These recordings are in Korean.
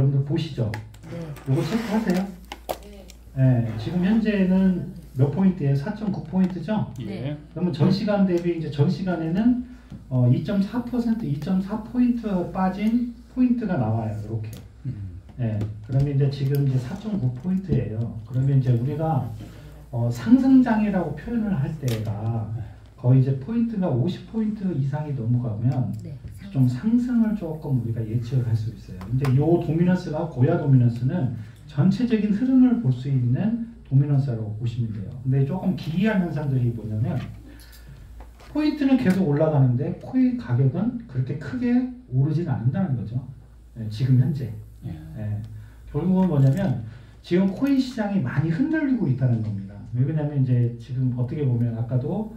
여러분들 보시죠. 네. 요거 체크하세요. 네. 네, 지금 현재는 몇 포인트예요? 4.9포인트죠? 네. 그러면 전 시간 대비 이제 전 시간에는 2.4%, 2.4포인트 빠진 포인트가 나와요. 이렇게. 네, 그러면 이제 지금 이제 4.9포인트예요. 그러면 이제 우리가 상승장이라고 표현을 할 때가 거의 이제 포인트가 50포인트 이상이 넘어가면 네. 좀 상승을 조금 우리가 예측을 할 수 있어요. 근데 이 도미넌스가 고야 도미넌스는 전체적인 흐름을 볼 수 있는 도미넌스라고 보시면 돼요. 근데 조금 기이한 현상들이 뭐냐면 포인트는 계속 올라가는데 코인 가격은 그렇게 크게 오르진 않는다는 거죠. 네, 지금 현재. 네, 결국은 뭐냐면 지금 코인 시장이 많이 흔들리고 있다는 겁니다. 왜 그러냐면 이제 지금 어떻게 보면 아까도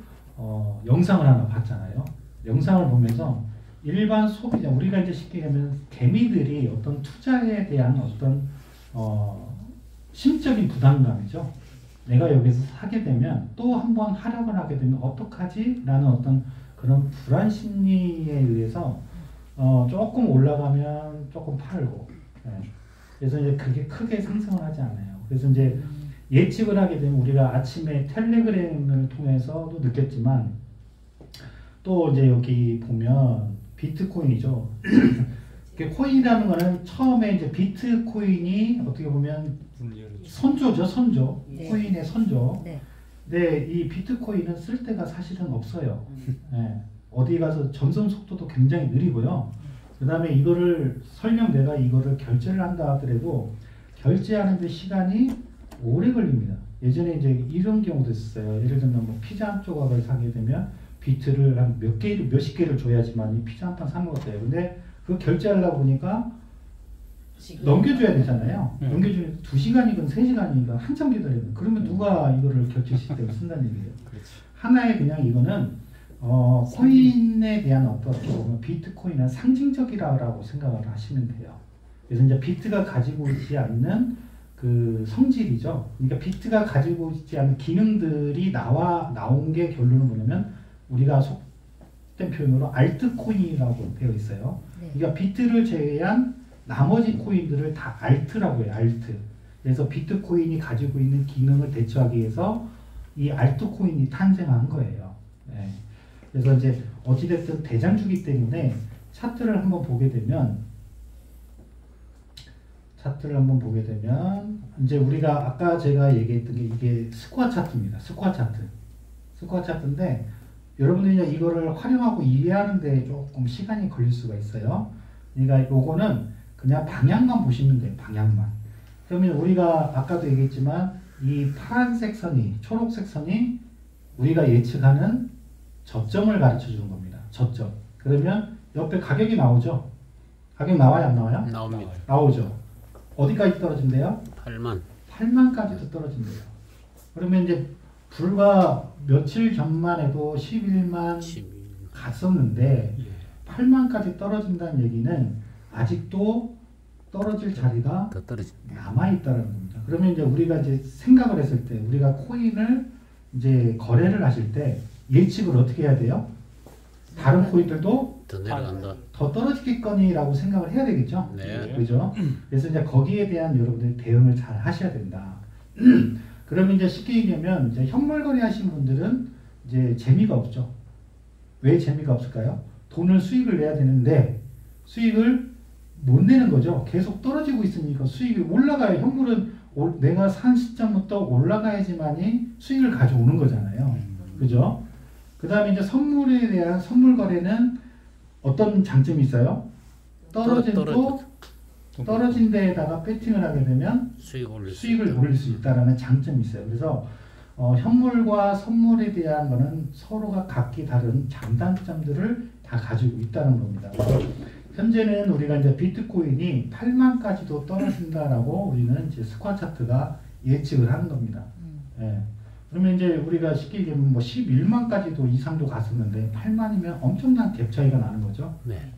영상을 하나 봤잖아요. 영상을 보면서 일반 소비자, 우리가 이제 쉽게 하면 개미들이 어떤 투자에 대한 어떤 심적인 부담감이죠. 내가 여기서 사게 되면 또 한 번 하락을 하게 되면 어떡하지? 라는 어떤 그런 불안 심리에 의해서 조금 올라가면 조금 팔고, 그래서 이제 그게 크게 상승을 하지 않아요. 그래서 이제 예측을 하게 되면 우리가 아침에 텔레그램을 통해서도 느꼈지만 또 이제 여기 보면 비트코인이죠. 코인이라는 거는 처음에 이제 비트코인이 어떻게 보면 선조죠, 선조. 네. 코인의 선조. 네. 근데 이 비트코인은 쓸 데가 사실은 없어요. 네. 어디 가서 전송 속도도 굉장히 느리고요. 그 다음에 이거를 설령 내가 이거를 결제를 한다 하더라도 결제하는데 시간이 오래 걸립니다. 예전에 이제 이런 경우도 있었어요. 예를 들면 뭐 피자 한 조각을 사게 되면 비트를 한 몇십 개를 줘야지만 이 피자 한 판 사는 것 같아요. 근데 그 결제하려고 보니까 넘겨줘야 되잖아요. 넘겨주면 2시간이건 3시간이건 한참 기다려요. 그러면 누가 이거를 결제 시스템을 쓴다는 얘기예요. 그렇지. 하나의 그냥 이거는 코인에 대한 어떤 비트코인은 상징적이라고 생각을 하시면 돼요. 그래서 이제 비트가 가지고 있지 않는 그 성질이죠. 그러니까 비트가 가지고 있지 않은 기능들이 나온 게 결론은 뭐냐면 우리가 속된 표현으로 알트코인이라고 되어 있어요. 네. 그러니까 비트를 제외한 나머지 코인들을 다 알트라고 해요. 알트. 그래서 비트코인이 가지고 있는 기능을 대처하기 위해서 이 알트코인이 탄생한 거예요. 네. 그래서 이제 어찌됐든 대장주기 때문에 차트를 한번 보게 되면 이제 우리가 아까 제가 얘기했던 게 이게 스코어 차트입니다. 스코어 차트. 스코어 차트인데 여러분들이 이거를 활용하고 이해하는데 조금 시간이 걸릴 수가 있어요. 그러니까 요거는 그냥 방향만 보시면 돼요. 방향만. 그러면 우리가 아까도 얘기했지만 이 파란색 선이, 초록색 선이 우리가 예측하는 저점을 가르쳐 주는 겁니다. 저점. 그러면 옆에 가격이 나오죠? 가격 나와요? 안 나와요? 나옵니다. 나오죠. 어디까지 떨어진대요? 8만. 8만까지도 떨어진대요. 그러면 이제 불과 며칠 전만 해도 11만 12. 갔었는데 8만까지 떨어진다는 얘기는 아직도 떨어질 자리가 더 떨어지. 남아있다는 겁니다. 그러면 이제 우리가 이제 생각을 했을 때 우리가 코인을 이제 거래를 하실 때 예측을 어떻게 해야 돼요? 다른 코인들도 더 내려간다. 더 떨어지겠거니라고 생각을 해야 되겠죠? 네. 그죠? 그래서 이제 거기에 대한 여러분들이 대응을 잘 하셔야 된다. 그러면 이제 쉽게 얘기하면 이제 현물 거래 하시는 분들은 이제 재미가 없죠. 왜 재미가 없을까요? 돈을 수익을 내야 되는데 수익을 못 내는 거죠. 계속 떨어지고 있으니까 수익이 올라가요. 현물은 내가 산 시점부터 올라가야지만이 수익을 가져오는 거잖아요. 그죠? 그 다음에 이제 선물에 대한 선물 거래는 어떤 장점이 있어요? 떨어진 데에다가 배팅을 하게 되면 수익을 올릴 수 있다는 장점이 있어요. 그래서 현물과 선물에 대한 거는 서로가 각기 다른 장단점들을 다 가지고 있다는 겁니다. 현재는 우리가 이제 비트코인이 8만까지도 떨어진다라고 우리는 이제 스코어 차트가 예측을 하는 겁니다. 예. 그러면 이제 우리가 쉽게 얘기하면 뭐 11만까지도 이상도 갔었는데 8만이면 엄청난 갭 차이가 나는 거죠. 네.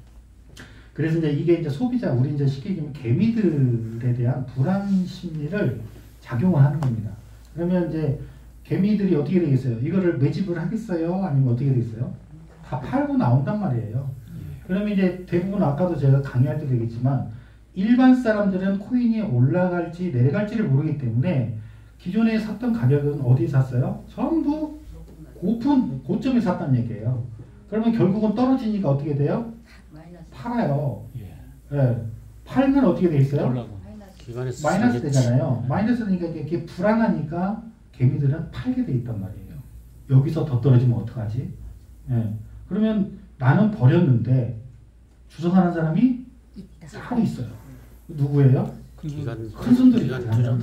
그래서 이제 이게 이제 소비자, 우리 이제 쉽게 얘기하면 개미들에 대한 불안 심리를 작용을 하는 겁니다. 그러면 이제 개미들이 어떻게 되겠어요? 이거를 매집을 하겠어요? 아니면 어떻게 되겠어요? 다 팔고 나온단 말이에요. 그러면 이제 대부분 아까도 제가 강의할 때 되겠지만 일반 사람들은 코인이 올라갈지 내려갈지를 모르기 때문에 기존에 샀던 가격은 어디 샀어요? 전부 고점에 샀다는 얘기예요. 그러면 결국은 떨어지니까 어떻게 돼요? 팔아요. 예. 팔면 어떻게 돼 있어요? 마이너스 되잖아요. 마이너스 되니까 이게 불안하니까 개미들은 팔게 돼 있단 말이에요. 여기서 더 떨어지면 어떡하지? 예. 그러면 나는 버렸는데 주성하는 사람이 사고 있어요. 누구예요? 큰 손들이 있어요.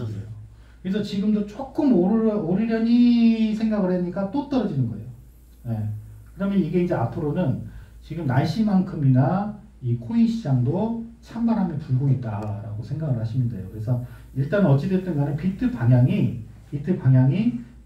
그래서 지금도 조금 오르려니 생각을 하니까 또 떨어지는 거예요. 예. 그러면 이게 이제 앞으로는 지금 날씨만큼이나 이 코인 시장도 찬바람이 불고 있다라고 생각을 하시면 돼요. 그래서 일단 어찌됐든 간에 비트 방향이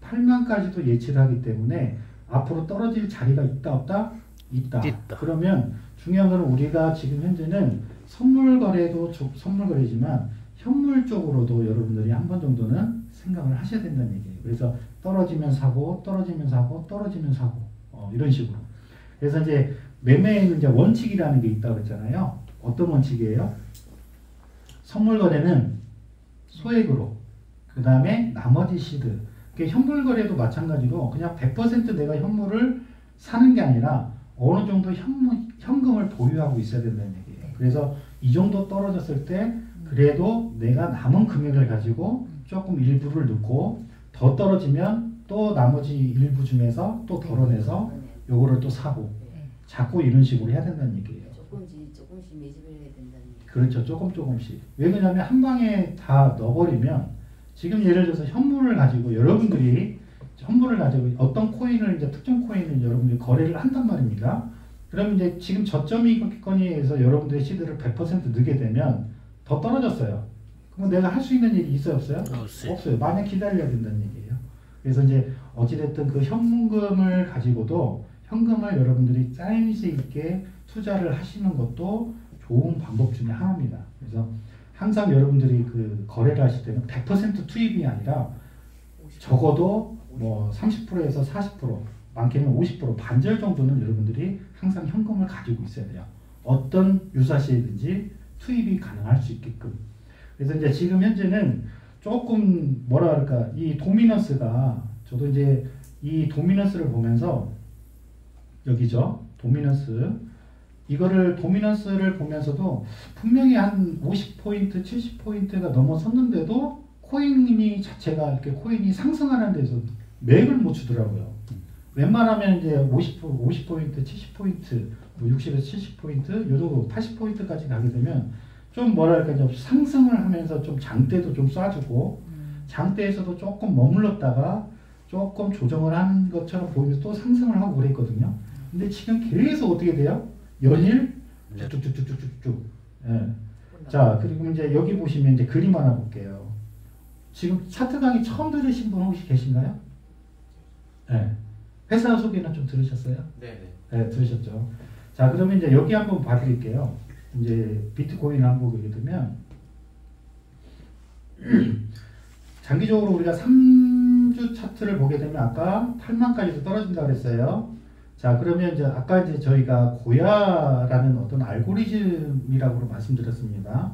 8만까지도 예측을 하기 때문에 앞으로 떨어질 자리가 있다 없다? 있다. 그러면 중요한 건 우리가 지금 현재는 선물 거래지만 현물 쪽으로도 여러분들이 한 번 정도는 생각을 하셔야 된다는 얘기예요. 그래서 떨어지면 사고, 떨어지면 사고, 떨어지면 사고, 이런 식으로. 그래서 이제 매매에는 이제 원칙이라는 게 있다고 했잖아요. 어떤 원칙이에요? 선물 거래는 소액으로, 그 다음에 나머지 시드. 현물 거래도 마찬가지로 그냥 100% 내가 현물을 사는 게 아니라 어느 정도 현금을 보유하고 있어야 된다는 얘기예요. 그래서 이 정도 떨어졌을 때 그래도 내가 남은 금액을 가지고 조금 일부를 넣고 더 떨어지면 또 나머지 일부 중에서 또 덜어내서 요거를 또 사고 자꾸 이런 식으로 해야 된다는 얘기예요. 조금씩 매집을 해야 된다는 얘기예요. 그렇죠. 조금씩. 왜 그러냐면 한 방에 다 넣어버리면 지금 예를 들어서 현물을 가지고 여러분들이 어떤 코인을 이제 특정 코인을 여러분들이 거래를 한단 말입니다. 그러면 이제 지금 저점이건에서 여러분들의 시드를 100% 넣게 되면 더 떨어졌어요. 그럼 내가 할 수 있는 일이 있어요, 없어요? 없어요. 마냥 기다려야 된다는 얘기예요. 그래서 이제 어찌됐든 그 현금을 가지고도 현금을 여러분들이 사이즈 있게 투자를 하시는 것도 좋은 방법 중에 하나입니다. 그래서 항상 여러분들이 그 거래를 하실 때는 100% 투입이 아니라 적어도 뭐 30%에서 40%, 많게는 50% 반절 정도는 여러분들이 항상 현금을 가지고 있어야 돼요. 어떤 유사시에든지 투입이 가능할 수 있게끔. 그래서 이제 지금 현재는 조금 뭐라 그럴까, 이 도미넌스가, 저도 이제 이 도미넌스를 보면서 여기죠, 도미넌스. 이거를 도미넌스를 보면서도 분명히 한 50포인트, 70포인트가 넘어섰는데도 코인이 자체가 이렇게 코인이 상승하는 데서 맥을 못 추더라고요. 웬만하면 이제 50포인트, 70포인트, 뭐 60에서 70포인트, 요 정도 80포인트까지 가게 되면 좀 뭐랄까 좀 상승을 하면서 좀 장대도 좀 쏴주고 장대에서도 조금 머물렀다가 조금 조정을 한 것처럼 보이면서 또 상승을 하고 그랬거든요. 근데 지금 계속 어떻게 돼요? 연일 쭉쭉쭉쭉쭉쭉. 예. 자, 그리고 이제 여기 보시면 이제 그림 하나 볼게요. 지금 차트 강의 처음 들으신 분 혹시 계신가요? 네. 회사 소개는 좀 들으셨어요? 네네. 네, 들으셨죠. 자, 그러면 이제 여기 한번 봐드릴게요. 이제 비트코인을 한번 보게 되면 장기적으로 우리가 3주 차트를 보게 되면 아까 8만까지도 떨어진다 그랬어요. 자, 그러면 이제 아까 이제 저희가 고야라는 어떤 알고리즘이라고 말씀드렸습니다.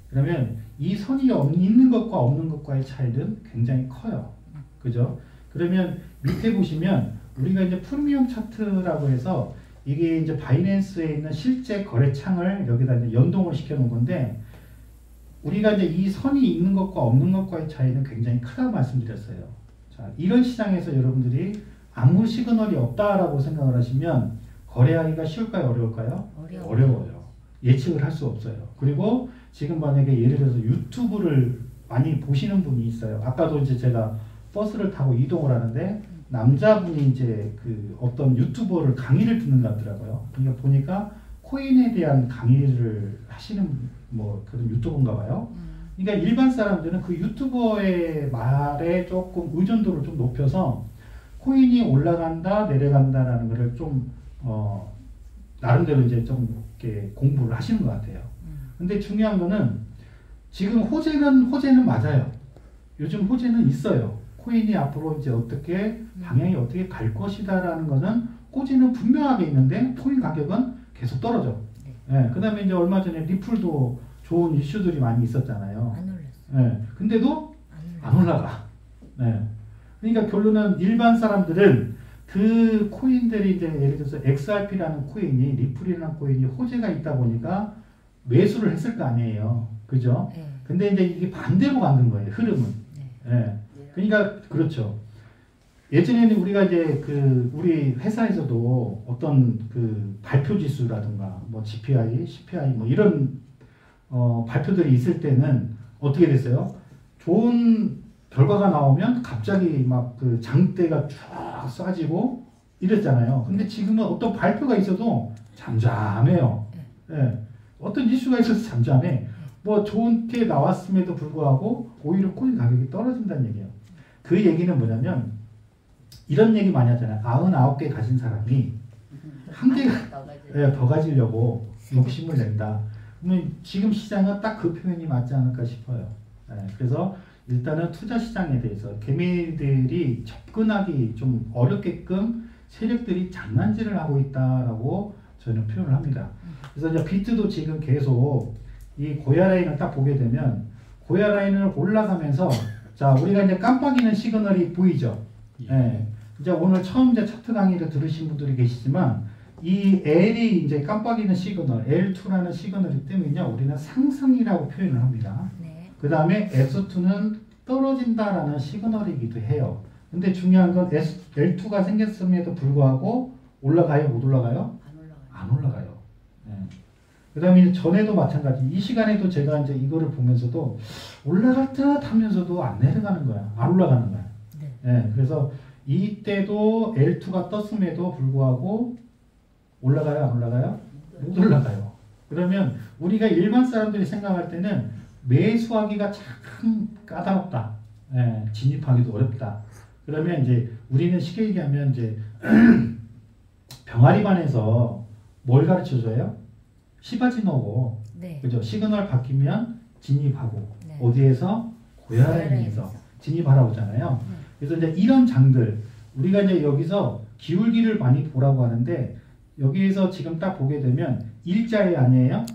그러면 이 선이 있는 것과 없는 것과의 차이는 굉장히 커요. 그죠? 그러면 밑에 보시면 우리가 이제 프리미엄 차트라고 해서 이게 이제 바이낸스에 있는 실제 거래창을 여기다 이제 연동을 시켜 놓은 건데, 우리가 이제 이 선이 있는 것과 없는 것과의 차이는 굉장히 크다고 말씀드렸어요. 자, 이런 시장에서 여러분들이 아무 시그널이 없다라고 생각을 하시면 거래하기가 쉬울까요? 어려울까요? 어려워요. 예측을 할 수 없어요. 그리고 지금 만약에 예를 들어서 유튜브를 많이 보시는 분이 있어요. 아까도 이제 제가 버스를 타고 이동을 하는데 남자분이 이제 그 어떤 유튜버를 강의를 듣는 것 같더라고요. 그러니까 보니까 코인에 대한 강의를 하시는 뭐 그런 유튜버인가 봐요. 그러니까 일반 사람들은 그 유튜버의 말에 조금 의존도를 좀 높여서 코인이 올라간다 내려간다라는 거를 좀 나름대로 이제 좀 이렇게 공부를 하시는 것 같아요. 근데 중요한 거는 지금 호재는 맞아요. 요즘 호재는 있어요. 코인이 앞으로 이제 어떻게 방향이 어떻게 갈 것이다라는 것은 호재는 분명하게 있는데 코인 가격은 계속 떨어져. 예, 그다음에 이제 얼마 전에 리플도 좋은 이슈들이 많이 있었잖아요. 안 올랐어. 예. 근데도 안 안 올라가. 네. 그러니까 결론은 일반 사람들은 그 코인들이 이제 예를 들어서 XRP라는 코인이 리플이라는 코인이 호재가 있다 보니까 매수를 했을 거 아니에요. 그죠? 네. 근데 이제 이게 반대로 가는 거예요. 흐름은. 네. 예. 그러니까 그렇죠. 예전에는 우리가 이제 그 우리 회사에서도 어떤 그 발표 지수라든가 뭐 GPI, CPI 뭐 이런 발표들이 있을 때는 어떻게 됐어요? 좋은 결과가 나오면 갑자기 막 그 장대가 쫙 쏴지고 이랬잖아요. 근데 지금은 어떤 발표가 있어도 잠잠해요. 예. 어떤 이슈가 있어서 잠잠해. 뭐 좋은 게 나왔음에도 불구하고 오히려 코인 가격이 떨어진다는 얘기예요. 그 얘기는 뭐냐면 이런 얘기 많이 하잖아요. 99개 가진 사람이 한 개가 더 가지려고 욕심을 낸다. 그러면 지금 시장은 딱 그 표현이 맞지 않을까 싶어요. 그래서 일단은 투자 시장에 대해서 개미들이 접근하기 좀 어렵게끔 세력들이 장난질을 하고 있다라고 저는 표현을 합니다. 그래서 이제 비트도 지금 계속 이 고야 라인을 딱 보게 되면 고야 라인을 올라가면서 자 우리가 이제 깜빡이는 시그널이 보이죠. 예. 이제 오늘 처음 이제 차트 강의를 들으신 분들이 계시지만 이 L이 이제 깜빡이는 시그널 L2라는 시그널이 뜨면요 우리는 상승이라고 표현을 합니다. 네. 그 다음에 S2는 떨어진다라는 시그널이기도 해요. 근데 중요한 건 L2가 생겼음에도 불구하고 올라가요? 못 올라가요? 안 올라가요. 네. 그 다음에 전에도 마찬가지. 이 시간에도 제가 이제 이거를 보면서도 올라갈 듯 하면서도 안 내려가는 거야. 안 올라가는 거야. 네. 네. 그래서 이때도 L2가 떴음에도 불구하고 올라가요? 안 올라가요? 못 올라가요. 그러면 우리가 일반 사람들이 생각할 때는 매수하기가 참 까다롭다. 예, 진입하기도 어렵다. 그러면 이제 우리는 쉽게 얘기하면 이제 병아리반에서 뭘 가르쳐 줘요? 시바지노고, 네. 그죠? 시그널 바뀌면 진입하고 네. 어디에서 고야라인에서 진입하라고 하잖아요. 그래서 이제 이런 장들 우리가 이제 여기서 기울기를 많이 보라고 하는데 여기에서 지금 딱 보게 되면 일자에 아니에요?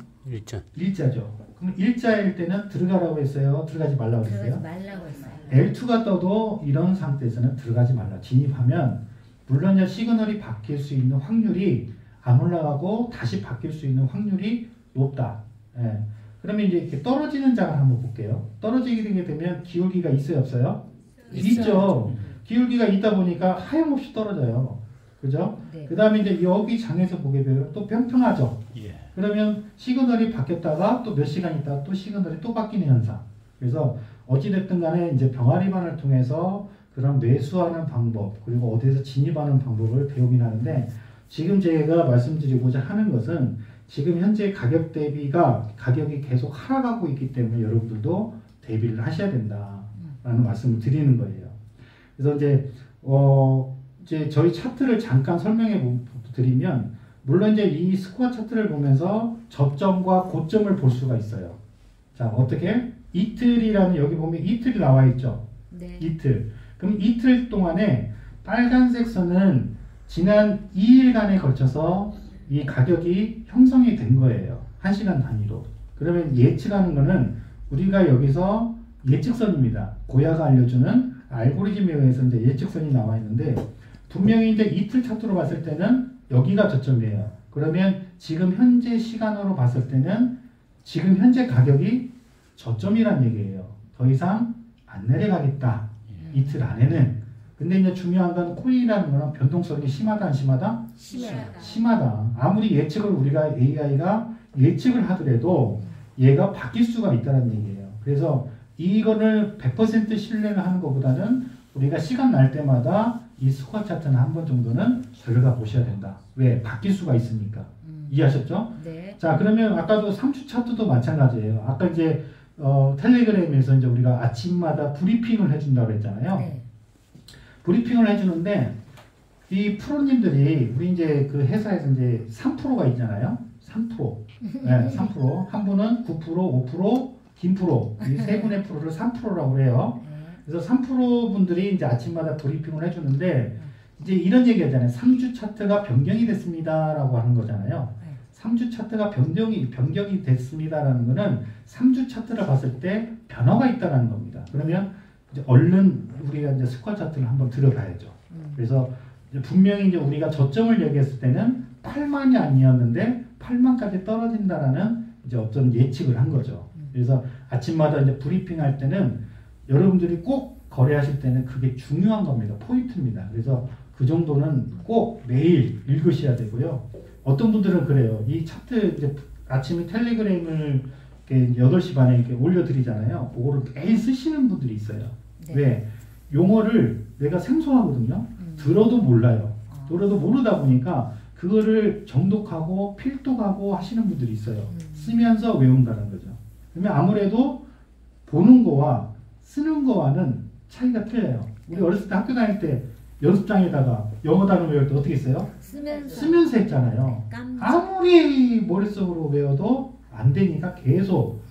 일자죠. 그럼 일자일 때는 들어가라고 했어요? 들어가지 말라고 했어요? 들어가지 말라고 했어요. L2가 떠도 이런 상태에서는 들어가지 말라. 진입하면 물론 이제 시그널이 바뀔 수 있는 확률이 안 올라가고 다시 바뀔 수 있는 확률이 높다. 예. 그러면 이제 이렇게 떨어지는 장을 한번 볼게요. 떨어지게 되면 기울기가 있어요, 없어요? 있죠. 기울기가 있다 보니까 하염없이 떨어져요. 그죠? 네. 그 다음에 이제 여기 장에서 보게 되면 또 평평하죠. 예. 그러면 시그널이 바뀌었다가 또 몇 시간 있다가 또 시그널이 또 바뀌는 현상. 그래서 어찌됐든 간에 이제 병아리반을 통해서 그런 매수하는 방법 그리고 어디에서 진입하는 방법을 배우긴 하는데 지금 제가 말씀드리고자 하는 것은 지금 현재 가격 대비가 가격이 계속 하락하고 있기 때문에 여러분들도 대비를 하셔야 된다라는 말씀을 드리는 거예요. 그래서 이제 저희 차트를 잠깐 설명해 드리면 물론 이제 이 스코어 차트를 보면서 저점과 고점을 볼 수가 있어요. 자, 어떻게? 이틀이라는 여기 보면 이틀이 나와 있죠. 네. 이틀. 그럼 이틀 동안에 빨간색 선은 지난 2일간에 걸쳐서 이 가격이 형성이 된 거예요. 1시간 단위로. 그러면 예측하는 거는 우리가 여기서 예측선입니다. 고야가 알려주는 알고리즘에 의해서 이제 예측선이 나와 있는데 분명히 이제 이틀 차트로 봤을 때는 여기가 저점이에요. 그러면 지금 현재 시간으로 봤을 때는 지금 현재 가격이 저점이란 얘기예요. 더 이상 안 내려가겠다. 이틀 안에는. 근데 이제 중요한 건 코인이라는 거는 변동성이 심하다 안 심하다? 심하다. 아무리 예측을 우리가 AI가 예측을 하더라도 얘가 바뀔 수가 있다는 얘기예요. 그래서 이거를 100% 신뢰를 하는 것보다는 우리가 시간 날 때마다 이 스코어 차트는 한 번 정도는 들어가 보셔야 된다. 왜? 바뀔 수가 있으니까. 이해하셨죠? 네. 자, 그러면 아까도 3주 차트도 마찬가지예요. 아까 이제 텔레그램에서 이제 우리가 아침마다 브리핑을 해준다고 했잖아요. 네. 브리핑을 해주는데 이 프로님들이 우리 이제 그 회사에서 이제 3%가 있잖아요. 3%. 네, 3%. 한 분은 9%, 5%, 긴 프로. 이 세 분의 프로를 3%라고 그래요. 그래서 3% 분들이 이제 아침마다 브리핑을 해주는데 이제 이런 얘기 하잖아요. 3주 차트가 변경이 됐습니다라고 하는 거잖아요. 3주 차트가 변경이 됐습니다라는 거는 3주 차트를 봤을 때 변화가 있다라는 겁니다. 그러면 이제 얼른 우리가 이제 스쿼트 차트를 한번 들어봐야죠. 그래서 이제 분명히 이제 우리가 저점을 얘기했을 때는 8만이 아니었는데 8만까지 떨어진다라는 이제 어떤 예측을 한 거죠. 그래서 아침마다 이제 브리핑 할 때는 여러분들이 꼭 거래하실 때는 그게 중요한 겁니다. 포인트입니다. 그래서 그 정도는 꼭 매일 읽으셔야 되고요. 어떤 분들은 그래요. 이 차트 이제 아침에 텔레그램을 이렇게 8시 반에 이렇게 올려드리잖아요. 그거를 매일 쓰시는 분들이 있어요. 네. 왜? 용어를 내가 생소하거든요. 들어도 몰라요. 들어도 모르다 보니까 그거를 정독하고 필독하고 하시는 분들이 있어요. 쓰면서 외운다는 거죠. 그러면 아무래도 보는 거와 쓰는 거와는 차이가 틀려요. 우리 어렸을 때 학교 다닐 때 연습장에다가 영어 단어 외울 때 어떻게 했어요? 쓰면서 했잖아요. 아무리 머릿속으로 외워도 안 되니까 계속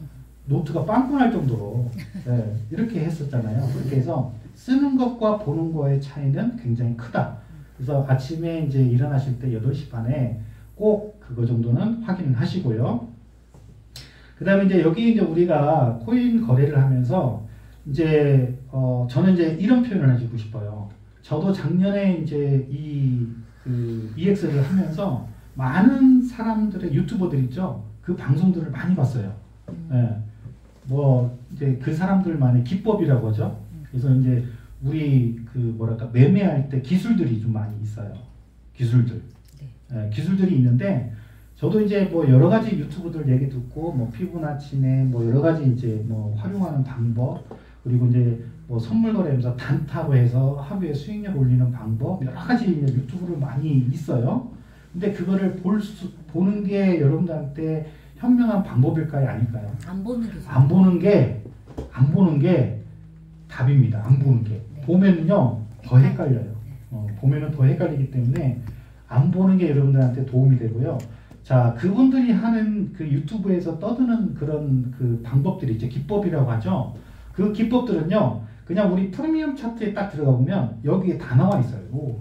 노트가 빵꾸날 정도로 네, 이렇게 했었잖아요. 그렇게 해서 쓰는 것과 보는 거의 차이는 굉장히 크다. 그래서 아침에 이제 일어나실 때 8시 반에 꼭 그거 정도는 확인을 하시고요. 그 다음에 이제 여기 이제 우리가 코인 거래를 하면서 이제 저는 이제 이런 표현을 해주고 싶어요. 저도 작년에 이제 EX를 하면서 많은 사람들의 유튜버들 있죠. 그 방송들을 많이 봤어요. 예. 뭐 이제 그 사람들만의 기법이라고 하죠. 그래서 이제 우리 그 뭐랄까 매매할 때 기술들이 좀 많이 있어요. 기술들. 예, 기술들이 있는데 저도 이제 뭐 여러 가지 유튜브들 얘기 듣고 뭐 피부나치네 뭐 여러 가지 이제 뭐 활용하는 방법 그리고 이제 뭐 선물 거래하면서 단타로 해서 하루에 수익률 올리는 방법 여러 가지 유튜브를 많이 있어요. 근데 그거를 보는 게 여러분들한테 현명한 방법일까요, 아닐까요? 안 보는 게 안 보는 게 답입니다. 안 보는 게. 네. 보면은요 더 헷갈려요. 보면은 더 헷갈리기 때문에 안 보는 게 여러분들한테 도움이 되고요. 자, 그분들이 하는 그 유튜브에서 떠드는 그런 그 방법들이 이제 기법이라고 하죠. 그 기법들은요, 그냥 우리 프리미엄 차트에 딱 들어가 보면 여기에 다 나와 있어요. 오,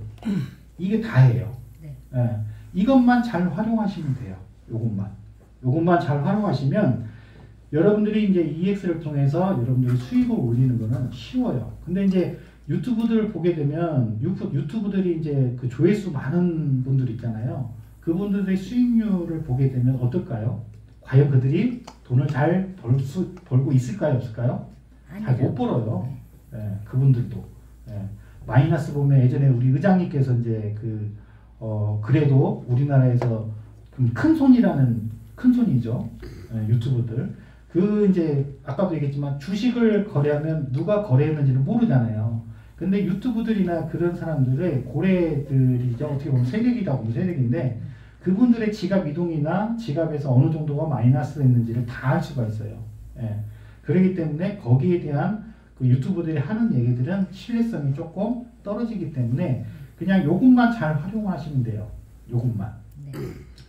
이게 다예요. 네. 예, 이것만 잘 활용하시면 돼요. 요것만 잘 활용하시면 여러분들이 이제 EX를 통해서 여러분들이 수익을 올리는 거는 쉬워요. 근데 이제 유튜브들을 보게 되면 유튜브들이 이제 그 조회수 많은 분들 있잖아요. 그분들의 수익률을 보게 되면 어떨까요? 과연 그들이 돈을 잘 벌고 있을까요? 없을까요? 잘 못 벌어요. 예, 그분들도. 예, 마이너스 보면 예전에 우리 의장님께서 이제 그래도 우리나라에서 큰 손이죠. 예, 유튜브들. 이제 아까도 얘기했지만 주식을 거래하면 누가 거래했는지를 모르잖아요. 근데 유튜브들이나 그런 사람들의 고래들이죠. 어떻게 보면 세력이다 보면 세력인데 그분들의 지갑 이동이나 지갑에서 어느 정도가 마이너스 했는지를 다 알 수가 있어요. 예. 그렇기 때문에 거기에 대한 그 유튜브들이 하는 얘기들은 신뢰성이 조금 떨어지기 때문에 그냥 요것만 잘 활용하시면 돼요. 요것만. 네.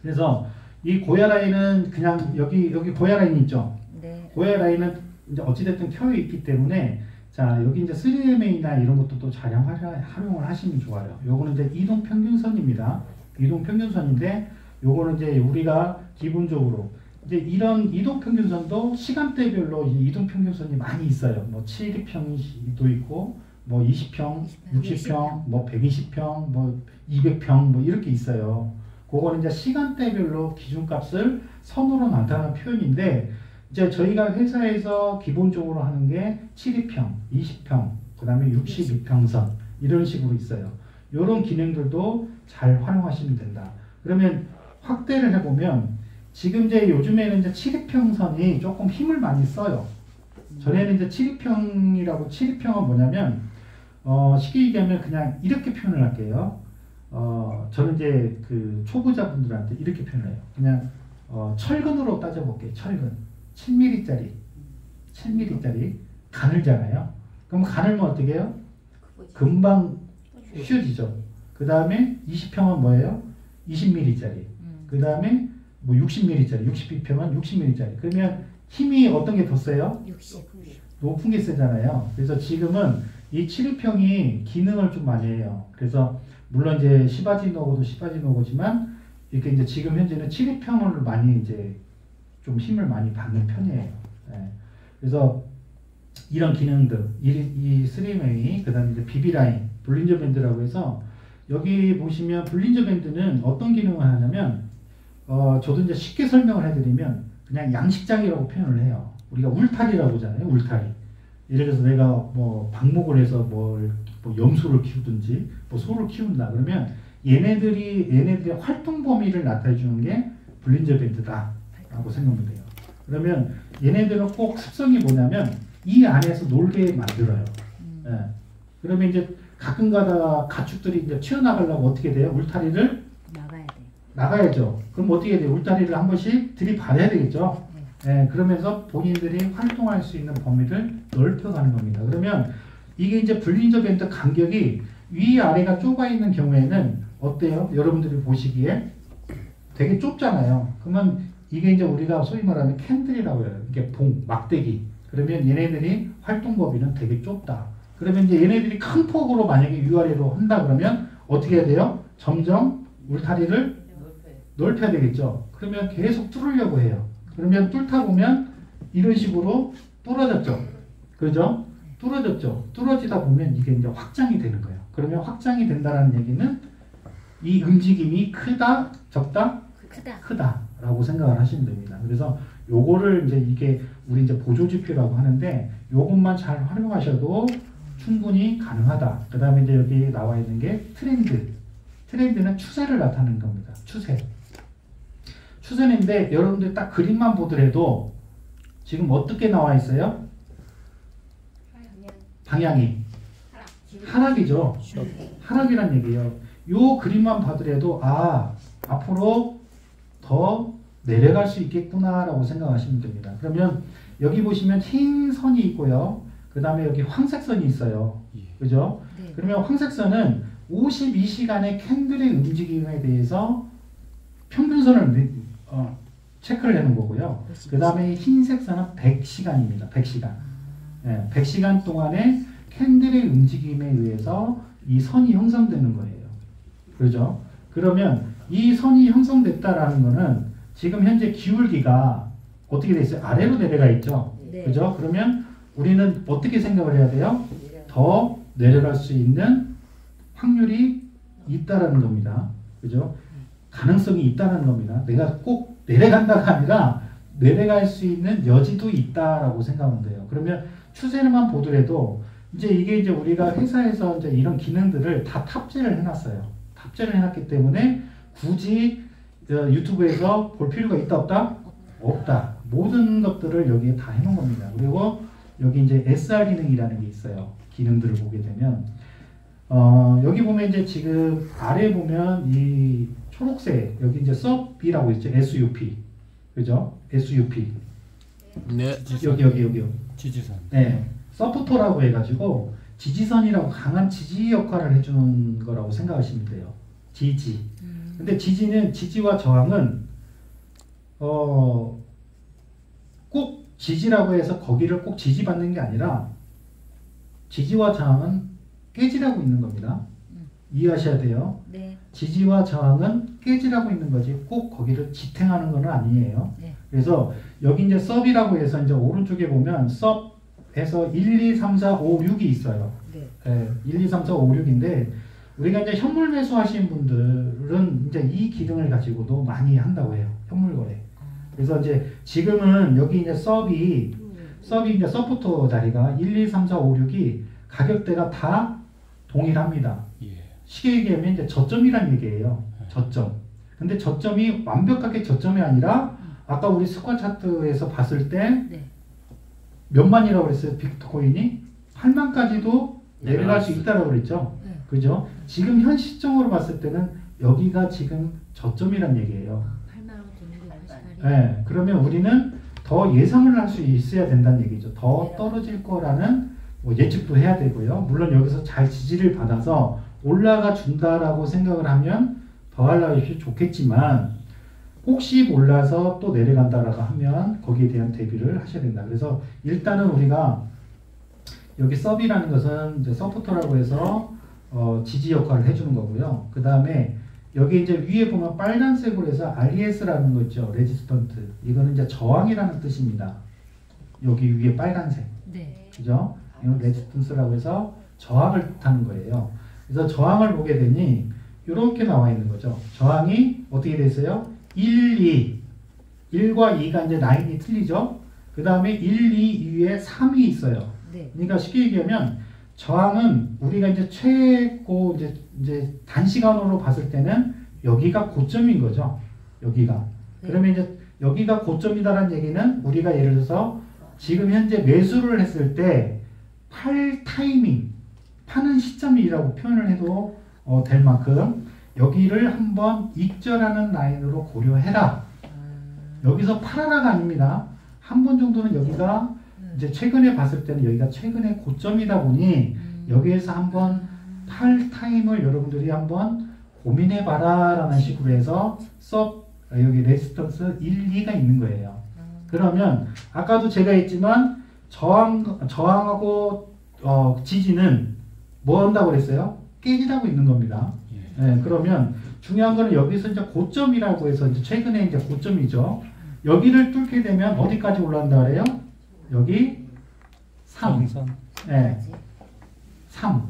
그래서 이 고야 라인은 그냥 여기 고야 라인 있죠. 네. 고야 라인은 이제 어찌됐든 켜 있기 때문에 자 여기 이제 3MA나 이런 것도 또 잘 활용을 하시면 좋아요. 요거는 이제 이동 평균선입니다. 이동 평균선인데 요거는 이제 우리가 기본적으로 이제 이런 이동 평균선도 시간대별로 이동 평균선이 많이 있어요. 뭐 7평도 있고 뭐 20평, 60평, 뭐 120평, 뭐 200평 뭐 이렇게 있어요. 그거는 이제 시간대별로 기준값을 선으로 나타내는 표현인데 이제 저희가 회사에서 기본적으로 하는 게 720평, 20평, 그 다음에 62평선 이런 식으로 있어요. 이런 기능들도 잘 활용하시면 된다. 그러면 확대를 해보면 지금 이제 요즘에는 이제 720평선이 조금 힘을 많이 써요. 전에는 이제 720평은 뭐냐면 쉽게 얘기하면 그냥 이렇게 표현을 할게요. 저는 이제 그 초보자분들한테 이렇게 표현해요. 그냥 철근으로 따져볼게요. 철근. 7mm짜리 가늘잖아요. 그럼 가늘면 어떻게 해요? 금방 휘어지죠. 그 다음에 20평은 뭐예요? 20mm짜리. 그 다음에 뭐 60mm짜리, 62평은 60mm짜리. 그러면 힘이 어떤 게 더 세요? 60. 높은 게 세잖아요. 그래서 지금은 이 720평이 기능을 좀 많이 해요. 그래서 물론 이제 시바지노고도 시바지노고지만 이렇게 이제 지금 현재는 치리평을 많이 이제 좀 힘을 많이 받는 편이에요. 예. 그래서 이런 기능들, 이 스리웨이, 그 다음에 이제 비비라인, 볼린저 밴드라고 해서 여기 보시면 볼린저 밴드는 어떤 기능을 하냐면 저도 이제 쉽게 설명을 해드리면 그냥 양식장이라고 표현을 해요. 우리가 울타리라고 하잖아요. 울타리. 예를 들어서 내가 뭐 방목을 해서 뭐 염소를 키우든지 뭐 소를 키운다 그러면 얘네들의 활동 범위를 나타내 주는 게 볼린저 밴드다라고 생각하면 돼요. 그러면 얘네들은 꼭 특성이 뭐냐면 이 안에서 놀게 만들어요. 예. 그러면 이제 가끔 가다가 가축들이 이제 튀어나가려고 어떻게 돼요? 울타리를 나가야 돼. 나가야죠. 그럼 어떻게 해야 돼요? 울타리를 한 번씩 들이받아야 되겠죠. 예, 그러면서 본인들이 활동할 수 있는 범위를 넓혀가는 겁니다. 그러면 이게 이제 볼린저 밴드 간격이 위아래가 좁아 있는 경우에는 어때요? 여러분들이 보시기에 되게 좁잖아요. 그러면 이게 이제 우리가 소위 말하는 캔들이라고 해요. 이게 막대기. 그러면 얘네들이 활동 범위는 되게 좁다. 그러면 이제 얘네들이 큰 폭으로 만약에 위아래로 한다 그러면 어떻게 해야 돼요? 점점 울타리를 넓혀야 되겠죠. 그러면 계속 뚫으려고 해요. 그러면 뚫다 보면 이런 식으로 뚫어졌죠. 그죠? 뚫어졌죠. 뚫어지다 보면 이게 이제 확장이 되는 거예요. 그러면 확장이 된다는 얘기는 이 움직임이 크다, 적다, 크다라고 생각을 하시면 됩니다. 그래서 요거를 이제 이게 우리 이제 보조지표라고 하는데 요것만 잘 활용하셔도 충분히 가능하다. 그 다음에 이제 여기 나와 있는 게 트렌드. 트렌드는 추세를 나타내는 겁니다. 추세인데 여러분들 딱 그림만 보더라도 지금 어떻게 나와 있어요? 방향이 하락이죠. 하락이란 얘기예요. 요 그림만 봐더라도 앞으로 더 내려갈 수 있겠구나라고 생각하시면 됩니다. 그러면 여기 보시면 흰 선이 있고요. 그 다음에 여기 황색 선이 있어요. 그죠? 네. 그러면 황색 선은 52시간의 캔들의 움직임에 대해서 평균선을 체크를 해놓은 거고요. 그 다음에 흰색 선은 100시간입니다. 100시간. 100시간 동안의 캔들의 움직임에 의해서 이 선이 형성되는 거예요. 그렇죠? 그러면 이 선이 형성됐다라는 거는 지금 현재 기울기가 어떻게 돼 있어요? 아래로 내려가 있죠. 네. 그죠? 그러면 우리는 어떻게 생각을 해야 돼요? 더 내려갈 수 있는 확률이 있다라는 겁니다. 그죠? 가능성이 있다는 겁니다. 내가 꼭 내려간다가 아니라 내려갈 수 있는 여지도 있다라고 생각하면 돼요. 그러면 추세만 보더라도 이게 우리가 회사에서 이제 이런 기능들을 다 탑재를 해놨어요. 탑재를 해놨기 때문에 굳이 유튜브에서 볼 필요가 있다 없다? 없다. 모든 것들을 여기에 다 해놓은 겁니다. 그리고 여기 이제 SR 기능이라는 게 있어요. 기능들을 보게 되면 여기 보면 이제 지금 아래 보면 이 초록색 여기 이제 SUP이라고 있죠. SUP. 그죠? SUP. 네. 여기. 지지선. 네. 서포터라고 해가지고 지지선이라고 강한 지지 역할을 해주는 거라고 생각하시면 돼요. 지지. 근데 지지와 저항은 꼭 지지라고 해서 거기를 꼭 지지받는 게 아니라 지지와 저항은 깨지라고 있는 겁니다. 이해하셔야 돼요. 네. 지지와 저항은 깨지라고 있는 거지 꼭 거기를 지탱하는 건 아니에요. 네. 그래서 여기 이제 섭이라고 해서 이제 오른쪽에 보면 섭에서 1, 2, 3, 4, 5, 6이 있어요. 네. 1, 2, 3, 4, 5, 6인데 우리가 이제 현물 매수하시는 분들은 이제 이 기능을 가지고도 많이 한다고 해요. 현물 거래. 그래서 이제 지금은 여기 이제 섭이 이제 서포터 자리가 1, 2, 3, 4, 5, 6이 가격대가 다 동일합니다. 쉽게 얘기하면 이제 저점이란 얘기예요. 저점. 근데 저점이 완벽하게 저점이 아니라 아까 우리 스쿼 차트에서 봤을 때 네. 몇만이라고 그랬어요? 비트코인이 8만까지도 내려갈 수 있다고 그랬죠. 네. 그죠? 지금 현 시점으로 봤을 때는 여기가 지금 저점이란 얘기예요. 8만 원 정도 네, 그러면 우리는 더 예상을 할 수 있어야 된다는 얘기죠. 더 떨어질 거라는 뭐 예측도 해야 되고요. 물론 여기서 잘 지지를 받아서 올라가 준다라고 생각을 하면 더 하려면 좋겠지만 혹시 몰라서 또 내려간다라고 하면 거기에 대한 대비를 하셔야 된다. 그래서 일단은 우리가 여기 섭이라는 것은 이제 서포터라고 해서 지지 역할을 해주는 거고요. 그 다음에 여기 이제 위에 보면 빨간색으로 해서 RES라는 거 있죠. 레지스턴트. 이거는 이제 저항이라는 뜻입니다. 여기 위에 빨간색. 네. 그죠? 이건 레지스턴스라고 해서 저항을 뜻하는 거예요. 그래서 저항을 보게 되니 이렇게 나와 있는 거죠. 저항이 어떻게 됐어요? 1, 2. 1과 2가 이제 라인이 틀리죠? 그 다음에 1, 2 위에 3이 있어요. 네. 그러니까 쉽게 얘기하면 저항은 우리가 이제 최고 이제 단시간으로 봤을 때는 여기가 고점인 거죠. 여기가. 네. 그러면 이제 여기가 고점이다라는 얘기는 우리가 예를 들어서 지금 현재 매수를 했을 때 팔 타이밍, 파는 시점이라고 표현을 해도 될 만큼 여기를 한번 익절하는 라인으로 고려해라. 여기서 팔아라가 아닙니다. 한 번 정도는 여기가 이제 최근에 봤을 때는 여기가 최근의 고점이다 보니 여기에서 한번 팔 타임을 여러분들이 한번 고민해봐라 라는 식으로 해서 여기 레지스턴스 1, 2가 있는 거예요. 그러면 아까도 제가 했지만 저항하고 지지는 뭐 한다고 그랬어요? 깨지라고 있는 겁니다. 네, 그러면 중요한 거는 여기서 이제 고점이라고 해서 이제 최근에 이제 고점이죠. 여기를 뚫게 되면 어디까지 올라간다 그래요? 여기 3. 네. 3.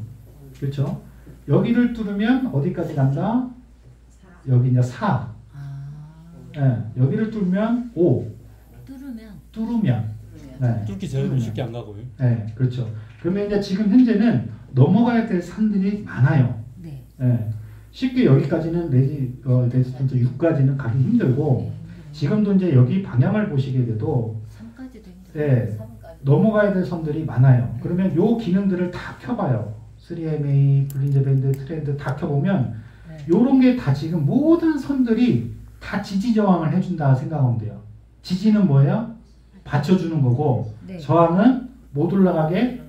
그렇죠? 여기를 뚫으면 어디까지 간다? 여기 이제 4. 네. 여기를 뚫으면 5. 뚫으면. 네. 뚫기 전에는 쉽게 안 가고요. 네, 그렇죠. 그러면 이제 지금 현재는 넘어가야 될 산들이 많아요. 네. 네. 쉽게 여기까지는 레지스턴스 6까지는 가기 힘들고 지금도 이제 여기 방향을 보시게 돼도 3까지도 힘들어요. 네, 넘어가야 될 선들이 많아요. 그러면 요 기능들을 다 켜봐요. 3MA, 블린저 밴드, 트렌드 다 켜보면 요런 게 다 지금 모든 선들이 다 지지 저항을 해준다 생각하면 돼요. 지지는 뭐예요? 받쳐주는 거고 네. 저항은 못 올라가게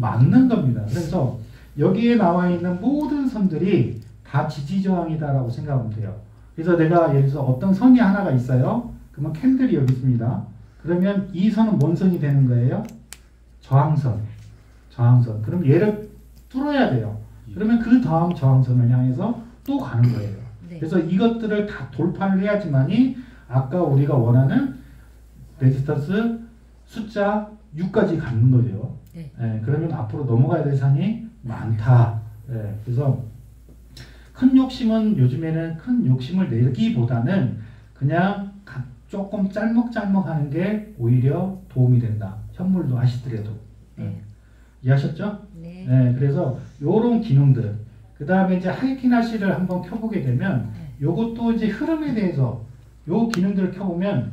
막는 겁니다. 그래서 여기에 나와 있는 모든 선들이 다 지지 저항이다라고 생각하면 돼요. 그래서 내가 예를 들어서 어떤 선이 하나가 있어요. 그러면 캔들이 여기 있습니다. 그러면 이 선은 뭔 선이 되는 거예요? 저항선. 저항선. 그럼 얘를 뚫어야 돼요. 그러면 그 다음 저항선을 향해서 또 가는 거예요. 네. 그래서 이것들을 다 돌파를 해야지만이 아까 우리가 원하는 레지스턴스 숫자 6까지 가는 거죠. 네. 그러면 앞으로 넘어가야 될 산이 많다. 그래서 큰 욕심은 요즘에는 큰 욕심을 내기보다는 그냥 조금 짤먹짤먹 하는 게 오히려 도움이 된다. 현물도 하시더라도. 네. 이해하셨죠? 네. 그래서 요런 기능들. 그 다음에 이제 하이키나시를 한번 켜보게 되면 요것도 이제 흐름에 대해서 요 기능들을 켜보면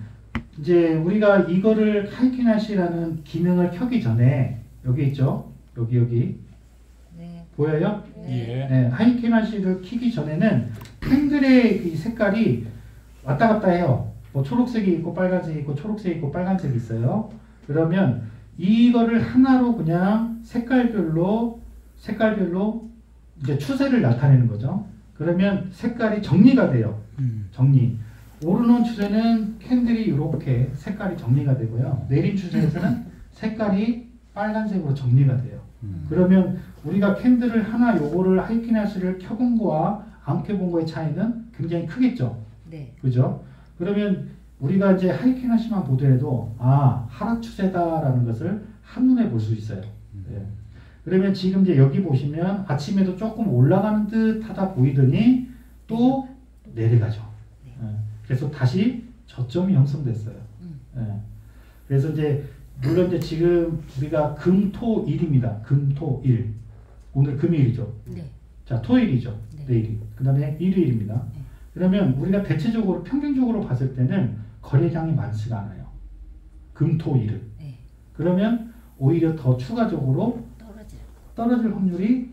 이제 우리가 이거를 하이키나시라는 기능을 켜기 전에 여기 있죠? 여기 네. 보여요? 예. 네, 하이키나시를 켜기 전에는 캔들의 이 색깔이 왔다 갔다 해요. 뭐 초록색이 있고 빨간색이 있고 초록색이 있고 빨간색이 있어요. 그러면 이거를 하나로 그냥 색깔별로 이제 추세를 나타내는 거죠. 그러면 색깔이 정리가 돼요. 정리. 오르는 추세는 캔들이 이렇게 색깔이 정리가 되고요. 내린 추세에서는 색깔이 빨간색으로 정리가 돼요. 그러면 우리가 캔들을 하나 요거를 하이키나시를 켜본 거와 안 켜본 거의 차이는 굉장히 크겠죠. 네. 그죠? 그러면 우리가 이제 하이키나시만 보더라도 하락 추세다라는 것을 한눈에 볼 수 있어요. 그러면 지금 이제 여기 보시면 아침에도 조금 올라가는 듯 하다 보이더니 또 내려가죠. 그래서 다시 저점이 형성됐어요. 그래서 이제 물론 이제 지금 우리가 금토일입니다. 금토일. 오늘 금요일이죠. 네. 자, 토일이죠. 네. 내일이. 그 다음에 일요일입니다. 네. 그러면 우리가 대체적으로 평균적으로 봤을 때는 거래량이 많지가 않아요. 금토일은. 네. 그러면 오히려 더 추가적으로 떨어질 확률이